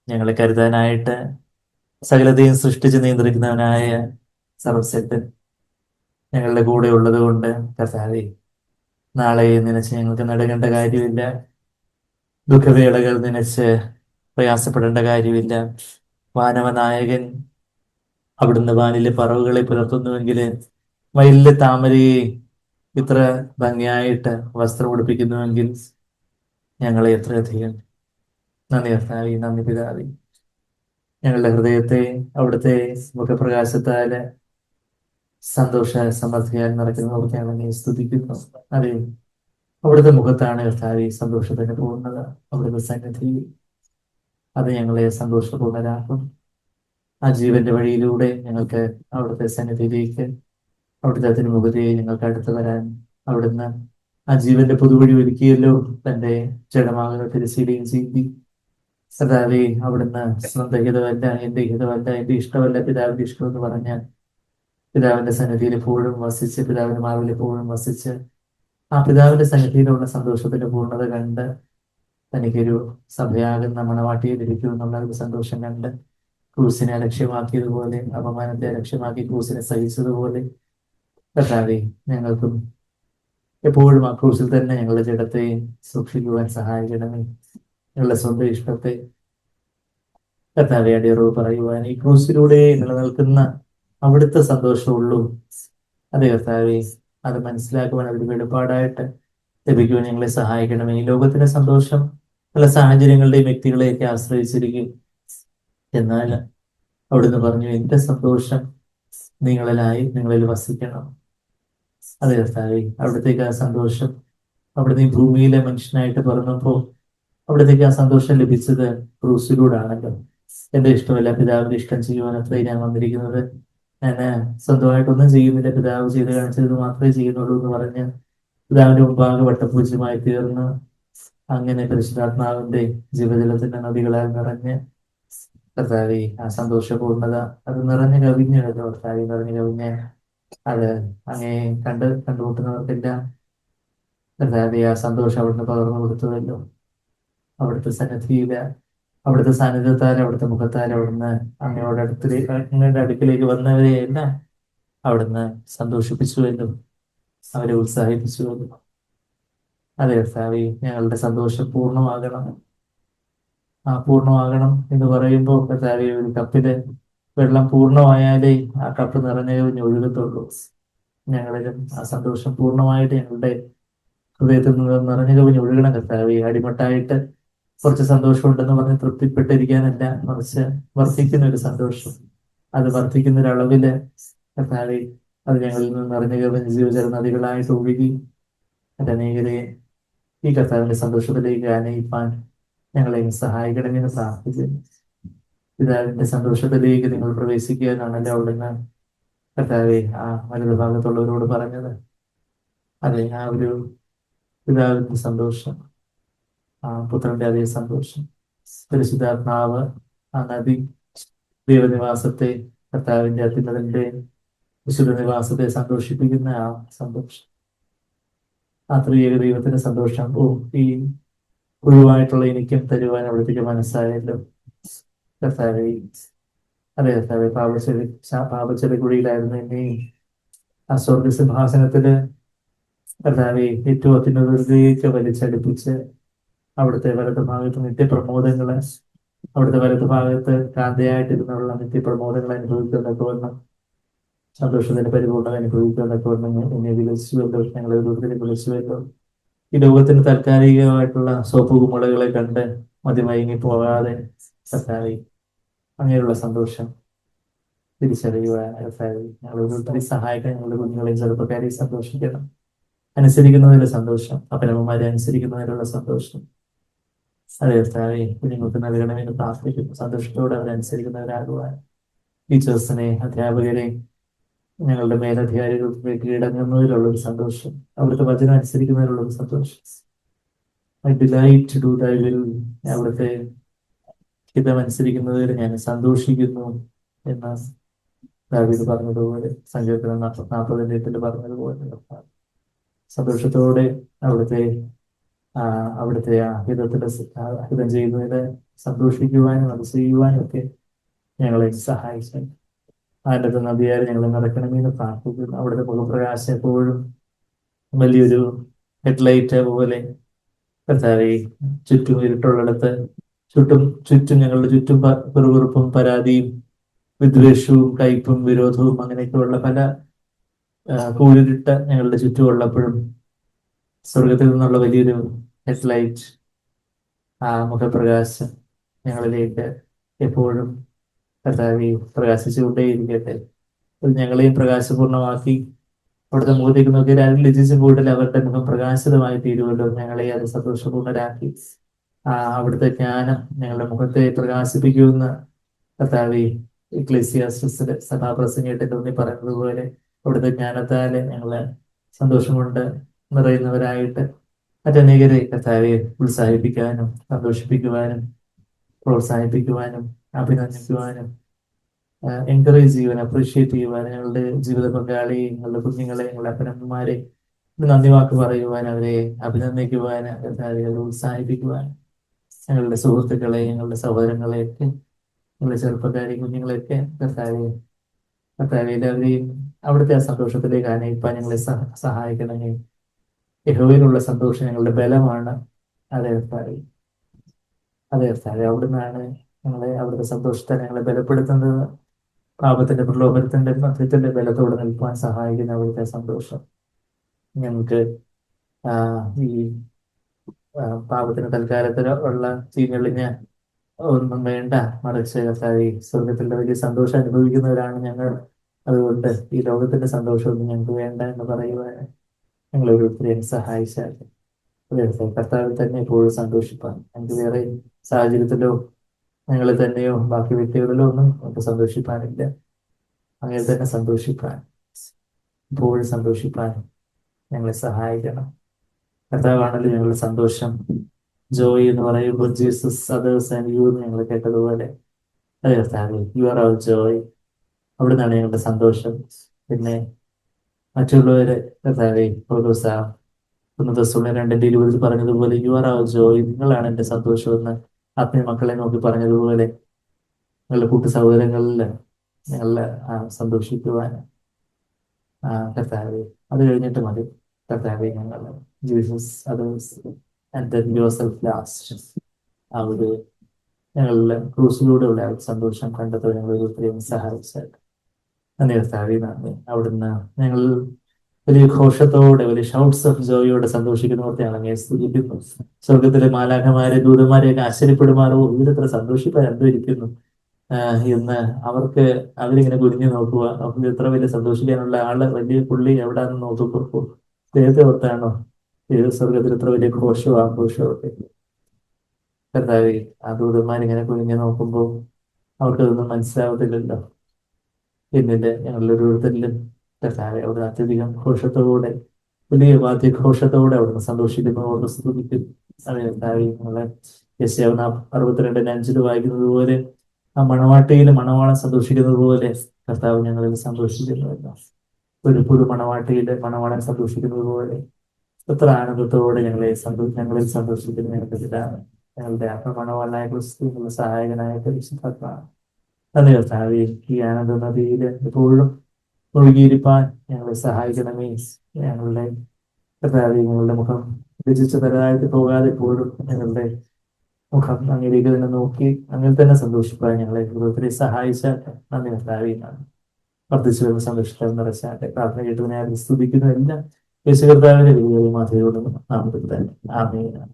ഞങ്ങളെ കരുതാനായിട്ട് സകലതയും സൃഷ്ടിച്ച് നിയന്ത്രിക്കുന്നവനായ സർവശക്തൻ ഞങ്ങളുടെ കൂടെ ഉള്ളത് കൊണ്ട് കർത്താവേ, നാളെ നനച്ച് ഞങ്ങൾക്ക് നടുകേണ്ട കാര്യമില്ല. ദുഃഖവേളകൾ നനച്ച് പ്രയാസപ്പെടേണ്ട കാര്യമില്ല. വാനവനായകൻ അവിടുന്ന് വാനിലെ പറവുകളെ പുലർത്തുന്നുവെങ്കിൽ വയലിലെ താമരയെ ഇത്ര ഭംഗിയായിട്ട് വസ്ത്രം ഉടുപ്പിക്കുന്നുവെങ്കിൽ ഞങ്ങളെ എത്രയധികം നന്ദി കർത്താവേ, നന്ദി പിതാവേ. ഞങ്ങളുടെ ഹൃദയത്തെ അവിടുത്തെ മുഖപ്രകാശത്താല് സന്തോഷ സമൃദ്ധിയാൽ നിറയ്ക്കുന്നവർക്ക് ഞങ്ങളെ സ്തുതിക്കുന്നു. അതെ, അവിടുത്തെ മുഖത്താണ് കർത്താവേ സന്തോഷത്തിന് പോകുന്നത്. അവിടുത്തെ സന്നിധി അത് ഞങ്ങളെ സന്തോഷപൂർണ്ണരാക്കും. ആ ജീവന്റെ വഴിയിലൂടെ ഞങ്ങൾക്ക് അവിടുത്തെ സന്നിധിയിലേക്ക്, അവിടുത്തെ തിരുമുഖതയെ ഞങ്ങൾക്ക് അടുത്ത് വരാൻ അവിടുന്ന് ആ ജീവന്റെ പുതുവഴി ഒരുക്കിയല്ലോ. തന്റെ ജഡമാകുന്ന തിരശ്ശീലയും ചെയ്തി സദാവേ അവിടുന്ന് സ്വന്തം ഹിതമല്ല, എന്റെ ഹിതമല്ല, എന്റെ ഇഷ്ടമല്ല, പിതാവിന്റെ ഇഷ്ടം എന്ന് പറഞ്ഞ് പിതാവിന്റെ സന്നിധിയിൽ എപ്പോഴും വസിച്ച്, പിതാവിന്റെ മാവിൽ എപ്പോഴും വസിച്ച് ആ പിതാവിന്റെ സന്നിധിയിലുള്ള സന്തോഷത്തിന്റെ പൂർണ്ണത കണ്ട് തനിക്കൊരു സഭയാകുന്ന മണവാട്ടിയെ ലഭിക്കും എന്നുള്ള ഒരു സന്തോഷം കണ്ട് ക്രൂസിനെ ലക്ഷ്യമാക്കിയതുപോലെ, അപമാനത്തെ ലക്ഷ്യമാക്കി ക്രൂസിനെ സഹിച്ചതുപോലെ കർത്താവേ ഞങ്ങൾക്കും എപ്പോഴും ആ ക്രൂസിൽ തന്നെ ഞങ്ങളുടെ ജഡത്തെ സൂക്ഷിക്കുവാൻ സഹായിക്കണമേ. ഞങ്ങളുടെ സ്വന്തം ഇഷ്ടത്തെ കർത്താവെ അടിയറവ് പറയുവാൻ, ഈ ക്രൂസിലൂടെ നിലനിൽക്കുന്ന അവിടുത്തെ സന്തോഷമുള്ളൂ. അതെ കർത്താവേ, അത് മനസ്സിലാക്കുവാൻ അതൊരു വെളിപ്പാടായിട്ട് ലഭിക്കുവാൻ ഞങ്ങളെ സഹായിക്കണമേ. ഈ ലോകത്തിന്റെ സന്തോഷം പല സാഹചര്യങ്ങളുടെയും വ്യക്തികളെയൊക്കെ ആശ്രയിച്ചിരിക്കും. എന്നാൽ അവിടുന്ന് പറഞ്ഞു, എന്റെ സന്തോഷം നിങ്ങളിൽ വസിക്കണം. അതെ കർത്താവേ, അവിടത്തേക്ക് ആ സന്തോഷം, അവിടുന്ന് ഈ ഭൂമിയിലെ മനുഷ്യനായിട്ട് പറഞ്ഞപ്പോൾ അവിടത്തേക്ക് ആ സന്തോഷം ലഭിച്ചത് ക്രൂസിലൂടാണല്ലോ. എന്റെ ഇഷ്ടമല്ല, പിതാവിന്റെ ഇഷ്ടം ചെയ്യുവാൻ അത്രയും ഞാൻ വന്നിരിക്കുന്നത്. ഞാൻ സ്വന്തമായിട്ടൊന്നും ചെയ്യുന്നില്ല, പിതാവ് ചെയ്ത് കാണിച്ചത് മാത്രമേ ചെയ്യുന്നുള്ളൂ എന്ന് പറഞ്ഞ് പിതാവിന്റെ മുമ്പാകെ വട്ടപൂജ്യമായി തീർന്ന് അങ്ങനെ പരിശുദ്ധാത്മാവിന്റെ ജീവജലത്തിന്റെ നദികളാൽ നിറഞ്ഞ് കർത്താവെ ആ സന്തോഷപൂർണ്ണത അത് നിറഞ്ഞു കവിഞ്ഞല്ലോ. കർത്താവെ നിറഞ്ഞു കവിഞ്ഞ് അത് അങ്ങേ കണ്ടുമുട്ടുന്നവർക്കെല്ലാം കർത്താവെ ആ സന്തോഷം അവിടുന്ന് പകർന്നു കൊടുത്തുവല്ലോ. അവിടുത്തെ സന്നിധിയില്, അവിടുത്തെ സാന്നിധ്യത്താൽ, അവിടുത്തെ മുഖത്താൽ അവിടുന്ന് അങ്ങയുടെ അടുക്കിലേക്ക് വന്നവരെ എല്ലാം അവിടുന്ന് സന്തോഷിപ്പിച്ചുവല്ലോ, അവരെ ഉത്സാഹിപ്പിച്ചുവല്ലോ. അതെ കർത്താവെ, ഞങ്ങളുടെ സന്തോഷം പൂർണ്ണമാകണം. ആ പൂർണ്ണമാകണം എന്ന് പറയുമ്പോൾ കർത്താവെ, ഒരു കപ്പില് വെള്ളം പൂർണ്ണമായാലേ ആ കപ്പ് നിറഞ്ഞു ഒഴുകത്തുള്ളൂ. ഞങ്ങളിലും ആ സന്തോഷം പൂർണ്ണമായിട്ട് ഞങ്ങളുടെ ഹൃദയത്തിൽ നിന്ന് നിറഞ്ഞു കവിഞ്ഞ് ഒഴുകണം കർത്താവെ. അടിമട്ടായിട്ട് കുറച്ച് സന്തോഷം ഉണ്ടെന്ന് പറഞ്ഞ് തൃപ്തിപ്പെട്ടിരിക്കാനല്ല, മറിച്ച് വർദ്ധിക്കുന്ന ഒരു സന്തോഷം, അത് വർദ്ധിക്കുന്ന ഒരു അളവില് കർത്താവെ അത് ഞങ്ങളിൽ നിന്ന് നിറഞ്ഞു കവിഞ്ഞ് ജീവജല നദികളായിട്ട് ഒഴുകി അനേകരെ ഈ കർത്താവിന്റെ സന്തോഷത്തിലേക്ക് ആനയിപ്പാൻ ഞങ്ങളെ സഹായിക്കണമെന്ന് പ്രാർത്ഥിച്ചു. പിതാവിന്റെ സന്തോഷത്തിലേക്ക് നിങ്ങൾ പ്രവേശിക്കാനാണല്ലോ അവിടുന്ന് കർത്താവെ ആ വലതു ഭാഗത്തുള്ളവരോട് പറഞ്ഞത്. അതെ, ആ ഒരു പിതാവിന്റെ സന്തോഷം, ആ പുത്രന്റെ അതേ സന്തോഷം, പരിശുദ്ധാത്മാവ് ആ നദി ദൈവനിവാസത്തെ, കർത്താവിന്റെ അത്യുന്നതന്റെ വിശുദ്ധ നിവാസത്തെ സന്തോഷിപ്പിക്കുന്ന ആ സന്തോഷം, ആ ത്രിയേക ദൈവത്തിന്റെ സന്തോഷം ഈ ഒഴിവായിട്ടുള്ള എനിക്കും തരുവാൻ അവിടത്തേക്ക് മനസ്സായല്ലോ കർത്താവെ. അതെ കർത്താവെ, പാപച്ചെടി കുഴിയിലായിരുന്നു എന്നെ ആ സ്വർഗ സിംഹാസനത്തില് കർത്താവെ ഏറ്റവും അത്യുന്നതയിലേക്ക് വലിച്ചടുപ്പിച്ച് അവിടുത്തെ വലതു ഭാഗത്ത് നിത്യപ്രമോദങ്ങള്, അവിടുത്തെ വലതു ഭാഗത്ത് കാന്തയായിട്ടിരുന്നുള്ള നിത്യപ്രമോദങ്ങൾ അനുഭവിക്കുന്നതൊക്കെ സന്തോഷത്തിന്റെ പരിപൂർണ്ണത അനുഭവിക്കുന്നതൊക്കെ എന്നെ വിളിച്ചുവല്ലോ, ഞങ്ങളെ ദൂരത്തിൽ വിളിച്ചുവല്ലോ. ഈ ലോകത്തിന് താൽക്കാലികമായിട്ടുള്ള സോപ്പ് കുമ്മളകളെ കണ്ട് മതിമയങ്ങി പോകാതെ കർത്താവെ അങ്ങനെയുള്ള സന്തോഷം തിരിച്ചറിയുവാൻ കർത്താവെ ഞങ്ങൾ ഒത്തിരി സഹായിക്കാൻ ഞങ്ങളുടെ കുഞ്ഞുങ്ങളെയും ചെറുപ്പക്കാരെയും സന്തോഷിക്കണം. അനുസരിക്കുന്നതിലുള്ള സന്തോഷം, അപ്പനമ്മമാരെ അനുസരിക്കുന്നതിലുള്ള സന്തോഷം, അതെ കർത്താവെ കുഞ്ഞുങ്ങൾക്ക് നൽകണമെന്ന് പ്രാർത്ഥിക്കുന്നു. സന്തോഷത്തോടെ അവരനുസരിക്കുന്നവരാകുവാൻ ടീച്ചേഴ്സിനെ, അധ്യാപകരെ, ഞങ്ങളുടെ മേലധികാരികൾക്ക് കീഴടങ്ങുന്നതിലുള്ള ഒരു സന്തോഷം, അവിടുത്തെ വചനം അനുസരിക്കുന്നതിലുള്ള ഒരു സന്തോഷം. I delight to do they will, അവിടുത്തെ ഹിതമനുസരിക്കുന്നതിൽ ഞാൻ സന്തോഷിക്കുന്നു എന്ന് ദാവീദ് പറഞ്ഞതുപോലെ, സങ്കീർത്തനം 40 പറഞ്ഞതുപോലെ സന്തോഷത്തോടെ അവിടുത്തെ ആ ഹിതം ചെയ്യുന്നതിന് സന്തോഷിക്കുവാനും അത് ചെയ്യുവാനും ഒക്കെ ഞങ്ങളെ സഹായിച്ചു. അതിൻ്റെ നദിയാൽ ഞങ്ങളെ നടക്കണമെന്ന് പ്രാർത്ഥിക്കുന്നു. അവിടുത്തെ മുഖപ്രകാശം എപ്പോഴും വലിയൊരു ഹെഡ്ലൈറ്റ് പോലെ കർത്താവെ ചുറ്റും ഇരുട്ടുള്ളിടത്ത് ചുറ്റും ഞങ്ങളുടെ ചുറ്റും വെറുവെറുപ്പും പരാതിയും വിദ്വേഷവും കയ്പും വിരോധവും അങ്ങനെയൊക്കെയുള്ള പല കൂരിരുട്ട് ഞങ്ങളുടെ ചുറ്റുമുള്ളപ്പോഴും സ്വർഗത്തിൽ നിന്നുള്ള വലിയൊരു ഹെഡ്ലൈറ്റ്, ആ മുഖപ്രകാശം ഞങ്ങളിലേക്ക് എപ്പോഴും കർത്താവെ പ്രകാശിച്ചുകൊണ്ടേയിരിക്കട്ടെ. അത് ഞങ്ങളെയും പ്രകാശപൂർണമാക്കി അവിടുത്തെ മുഖത്തേക്ക് നോക്കിയാൽ ആരും ലജിച്ചു പോയിട്ടില്ല, അവരുടെ മുഖം പ്രകാശിതമായി തീരുമല്ലോ. ഞങ്ങളെ അത് സന്തോഷപൂർണ്ണരാക്കി അവിടുത്തെ ജ്ഞാനം ഞങ്ങളുടെ മുഖത്തെ പ്രകാശിപ്പിക്കുമെന്ന് കർത്താവെ എക്ലേസിയാസ്റ്റിസിലെ സഭാപ്രസംഗിയായിട്ട് തോന്നി പറയുന്നത് പോലെ അവിടുത്തെ ജ്ഞാനത്താല് ഞങ്ങളെ സന്തോഷം കൊണ്ട് നിറയുന്നവരായിട്ട് മറ്റനേകരെ കർത്താവെ ഉത്സാഹിപ്പിക്കാനും സന്തോഷിപ്പിക്കുവാനും പ്രോത്സാഹിപ്പിക്കുവാനും അഭിനന്ദിക്കുവാനും എൻകറേജ് ചെയ്യുവാനും അപ്രീഷിയേറ്റ് ചെയ്യുവാനും ഞങ്ങളുടെ ജീവിത പങ്കാളി, ഞങ്ങളുടെ കുഞ്ഞുങ്ങളെ, ഞങ്ങളുടെ അപ്പനമ്മമാരെ നന്ദി വാക്ക് പറയുവാൻ, അവരെ അഭിനന്ദിക്കുവാൻ, അവരെ ഉത്സാഹിപ്പിക്കുവാൻ, ഞങ്ങളുടെ സുഹൃത്തുക്കളെ, ഞങ്ങളുടെ സഹോദരങ്ങളെയൊക്കെ, ഞങ്ങളുടെ ചെറുപ്പക്കാരെ കുഞ്ഞുങ്ങളെയൊക്കെ കർത്താവെ എല്ലാവരെയും അവിടുത്തെ ആ സന്തോഷത്തിലേക്ക് ആനയിപ്പാൻ ഞങ്ങളെ സഹായിക്കണമേ. യഹോവയിലുള്ള സന്തോഷം ഞങ്ങളുടെ ബലമാണ്. അതെ കർത്താവെ, അതെ കർത്താവെ, അവിടുന്നാണ് അവിടുത്തെ സന്തോഷത്തെ ഞങ്ങളെ ബലപ്പെടുത്തുന്നത്. പാപത്തിന്റെ പ്രലോഭനത്തിന്റെ മധ്യത്തിന്റെ ബലത്തോടെ നിൽക്കുവാൻ സഹായിക്കുന്ന അവിടുത്തെ സന്തോഷം ഞങ്ങൾക്ക് ഈ പാപത്തിന് തൽക്കാലത്തിന് ഉള്ള ചീഞ്ഞളിഞ്ഞ ഒന്നും വേണ്ട, മറിച്ച് കർത്താവേ സ്വർഗത്തിന്റെ വലിയ സന്തോഷം അനുഭവിക്കുന്നവരാണ് ഞങ്ങൾ. അതുകൊണ്ട് ഈ ലോകത്തിന്റെ സന്തോഷമൊന്നും ഞങ്ങൾക്ക് വേണ്ട എന്ന് പറയുവാൻ ഞങ്ങൾ ഓരോരുത്തരെയും സഹായിച്ചാൽ കർത്താവിൽ തന്നെ എപ്പോഴും സന്തോഷിപ്പാൻ ഞങ്ങൾക്ക് വേറെ സാഹചര്യത്തിലോ ഞങ്ങളെ തന്നെയോ ബാക്കി വ്യക്തികളിലോ ഒന്നും നമുക്ക് സന്തോഷിപ്പാനില്ല. അങ്ങനെ തന്നെ സന്തോഷിപ്പാൻ, എപ്പോഴും സന്തോഷിപ്പാൻ ഞങ്ങളെ സഹായിക്കണം. കർത്താവാണല്ലോ ഞങ്ങളുടെ സന്തോഷം. ജോയ് എന്ന് പറയുമ്പോൾ ജീസസ്, അതേഴ്സ് ആൻഡ് യു എന്ന് ഞങ്ങൾ കേട്ടതുപോലെ അതെ കർത്താവേ, യു ആർ അവർ ജോയ്. അവിടെ നിന്നാണ് ഞങ്ങളുടെ സന്തോഷം. പിന്നെ മറ്റുള്ളവരെ കർത്താവേ, പൗലോസ് 2:20 പറഞ്ഞതുപോലെ യു ആർ അവർ ജോയ്, നിങ്ങളാണ് എൻ്റെ സന്തോഷം എന്ന് ആത്മീയ മക്കളെ നോക്കി പറഞ്ഞതുപോലെ ഞങ്ങളുടെ കൂട്ടു സഹോദരങ്ങളിൽ ഞങ്ങളെ സന്തോഷിക്കുവാൻ കർത്താവേ, അത് കഴിഞ്ഞിട്ട് മതി കർത്താവേ. ഞങ്ങൾ Jesus, others and then yourself last. ആ ഒരു ഞങ്ങളുടെ ക്രൂസിലൂടെയുള്ള ആ സന്തോഷം കണ്ടെത്താൻ ഞങ്ങൾ ഒത്തിരി സഹായിച്ചാൽ നന്ദി കർത്താവേ, നന്ദി. അവിടുന്ന് ഞങ്ങൾ വലിയ ഘോഷത്തോടെ, വലിയ ഷൗട്ട്സ് ഓഫ് ജോയോടെ സന്തോഷിക്കുന്നവർക്ക് ഞങ്ങൾ സ്തുതിക്കുന്നു. സ്വർഗത്തിലെ മാലാഖമാരെ, ദൂതന്മാരെയൊക്കെ ആശ്ചര്യപ്പെടുമാറോ, ഇവരെത്ര സന്തോഷിപ്പാൻ എന്തിരിക്കുന്നു എന്ന് അവരിങ്ങനെ കുനിഞ്ഞു നോക്കുക. അവർക്ക് ഇത്ര വലിയ സന്തോഷിക്കാനുള്ള ആള്, വലിയ പുള്ളി എവിടാന്ന് നോക്കുമ്പോൾ ദൈവത്തെ ഓർത്താണോ സ്വർഗത്തിൽ ഇത്ര വലിയ ഘോഷവും ആഘോഷവും ഒക്കെ. കർത്താവേ, ആ ദൂതന്മാരിങ്ങനെ കുനിഞ്ഞു നോക്കുമ്പോൾ അവർക്കതൊന്നും മനസ്സിലാവത്തില്ലല്ലോ. എന്നിട്ട് ഞങ്ങളുടെ ഓരോരുത്തരിലും കർത്താവെ അവിടെ അത്യധികം ഘോഷത്തോടെ, വലിയ വാദ്യഘോഷത്തോടെ അവിടുന്ന് സന്തോഷിക്കുന്നു, അവിടുന്ന് സ്തുതിക്കും. അതെ കർത്താവെ, ഞങ്ങളെ യെശയ്യാവ് 62:5 വായിക്കുന്നത് പോലെ ആ മണവാട്ടിയിലും മണവാളൻ സന്തോഷിക്കുന്നത് പോലെ കർത്താവ് ഞങ്ങളിൽ സന്തോഷിക്കുന്നുവല്ലോ. ഒരു പുതു മണവാട്ടിയിലെ മണവാളൻ സന്തോഷിക്കുന്നത് പോലെ എത്ര ആനന്ദത്തോടെ ഞങ്ങളിൽ സന്തോഷിക്കുന്ന ഞങ്ങളുടെ പിതാവ്, ഞങ്ങളുടെ ആത്മമണവാളനായ ക്രിസ്തു, ഞങ്ങളുടെ സഹായകനായ പരിശുദ്ധാത്മാവ്. അതെ കർത്താവേ, ഈ ആനന്ദ നദിയിൽ എപ്പോഴും ഒഴുകിയിരിപ്പാൻ ഞങ്ങളെ സഹായിക്കണമേ. ഞങ്ങളുടെ കർത്താവേ, ഞങ്ങളുടെ മുഖം രചിച്ച തരതായിട്ട് പോകാതെ എപ്പോഴും ഞങ്ങളുടെ മുഖം അങ്ങേക്ക് തന്നെ നോക്കി അങ്ങനെ തന്നെ സന്തോഷിപ്പാൻ ഞങ്ങളെ ഓരോരുത്തരെ സഹായിച്ചാൽ നന്ദി കർത്താവേ. വർദ്ധിച്ചു വരുന്ന സന്തോഷത്തെ നിറച്ചാട്ടെ. പ്രാർത്ഥന കേട്ടതിനെ സ്തുതിക്കുന്നതെല്ലാം യേശു കർത്താവിന്റെ വലിയ മാതൃകയോടും നാമത്തിൽ തന്നെ ആമേൻ.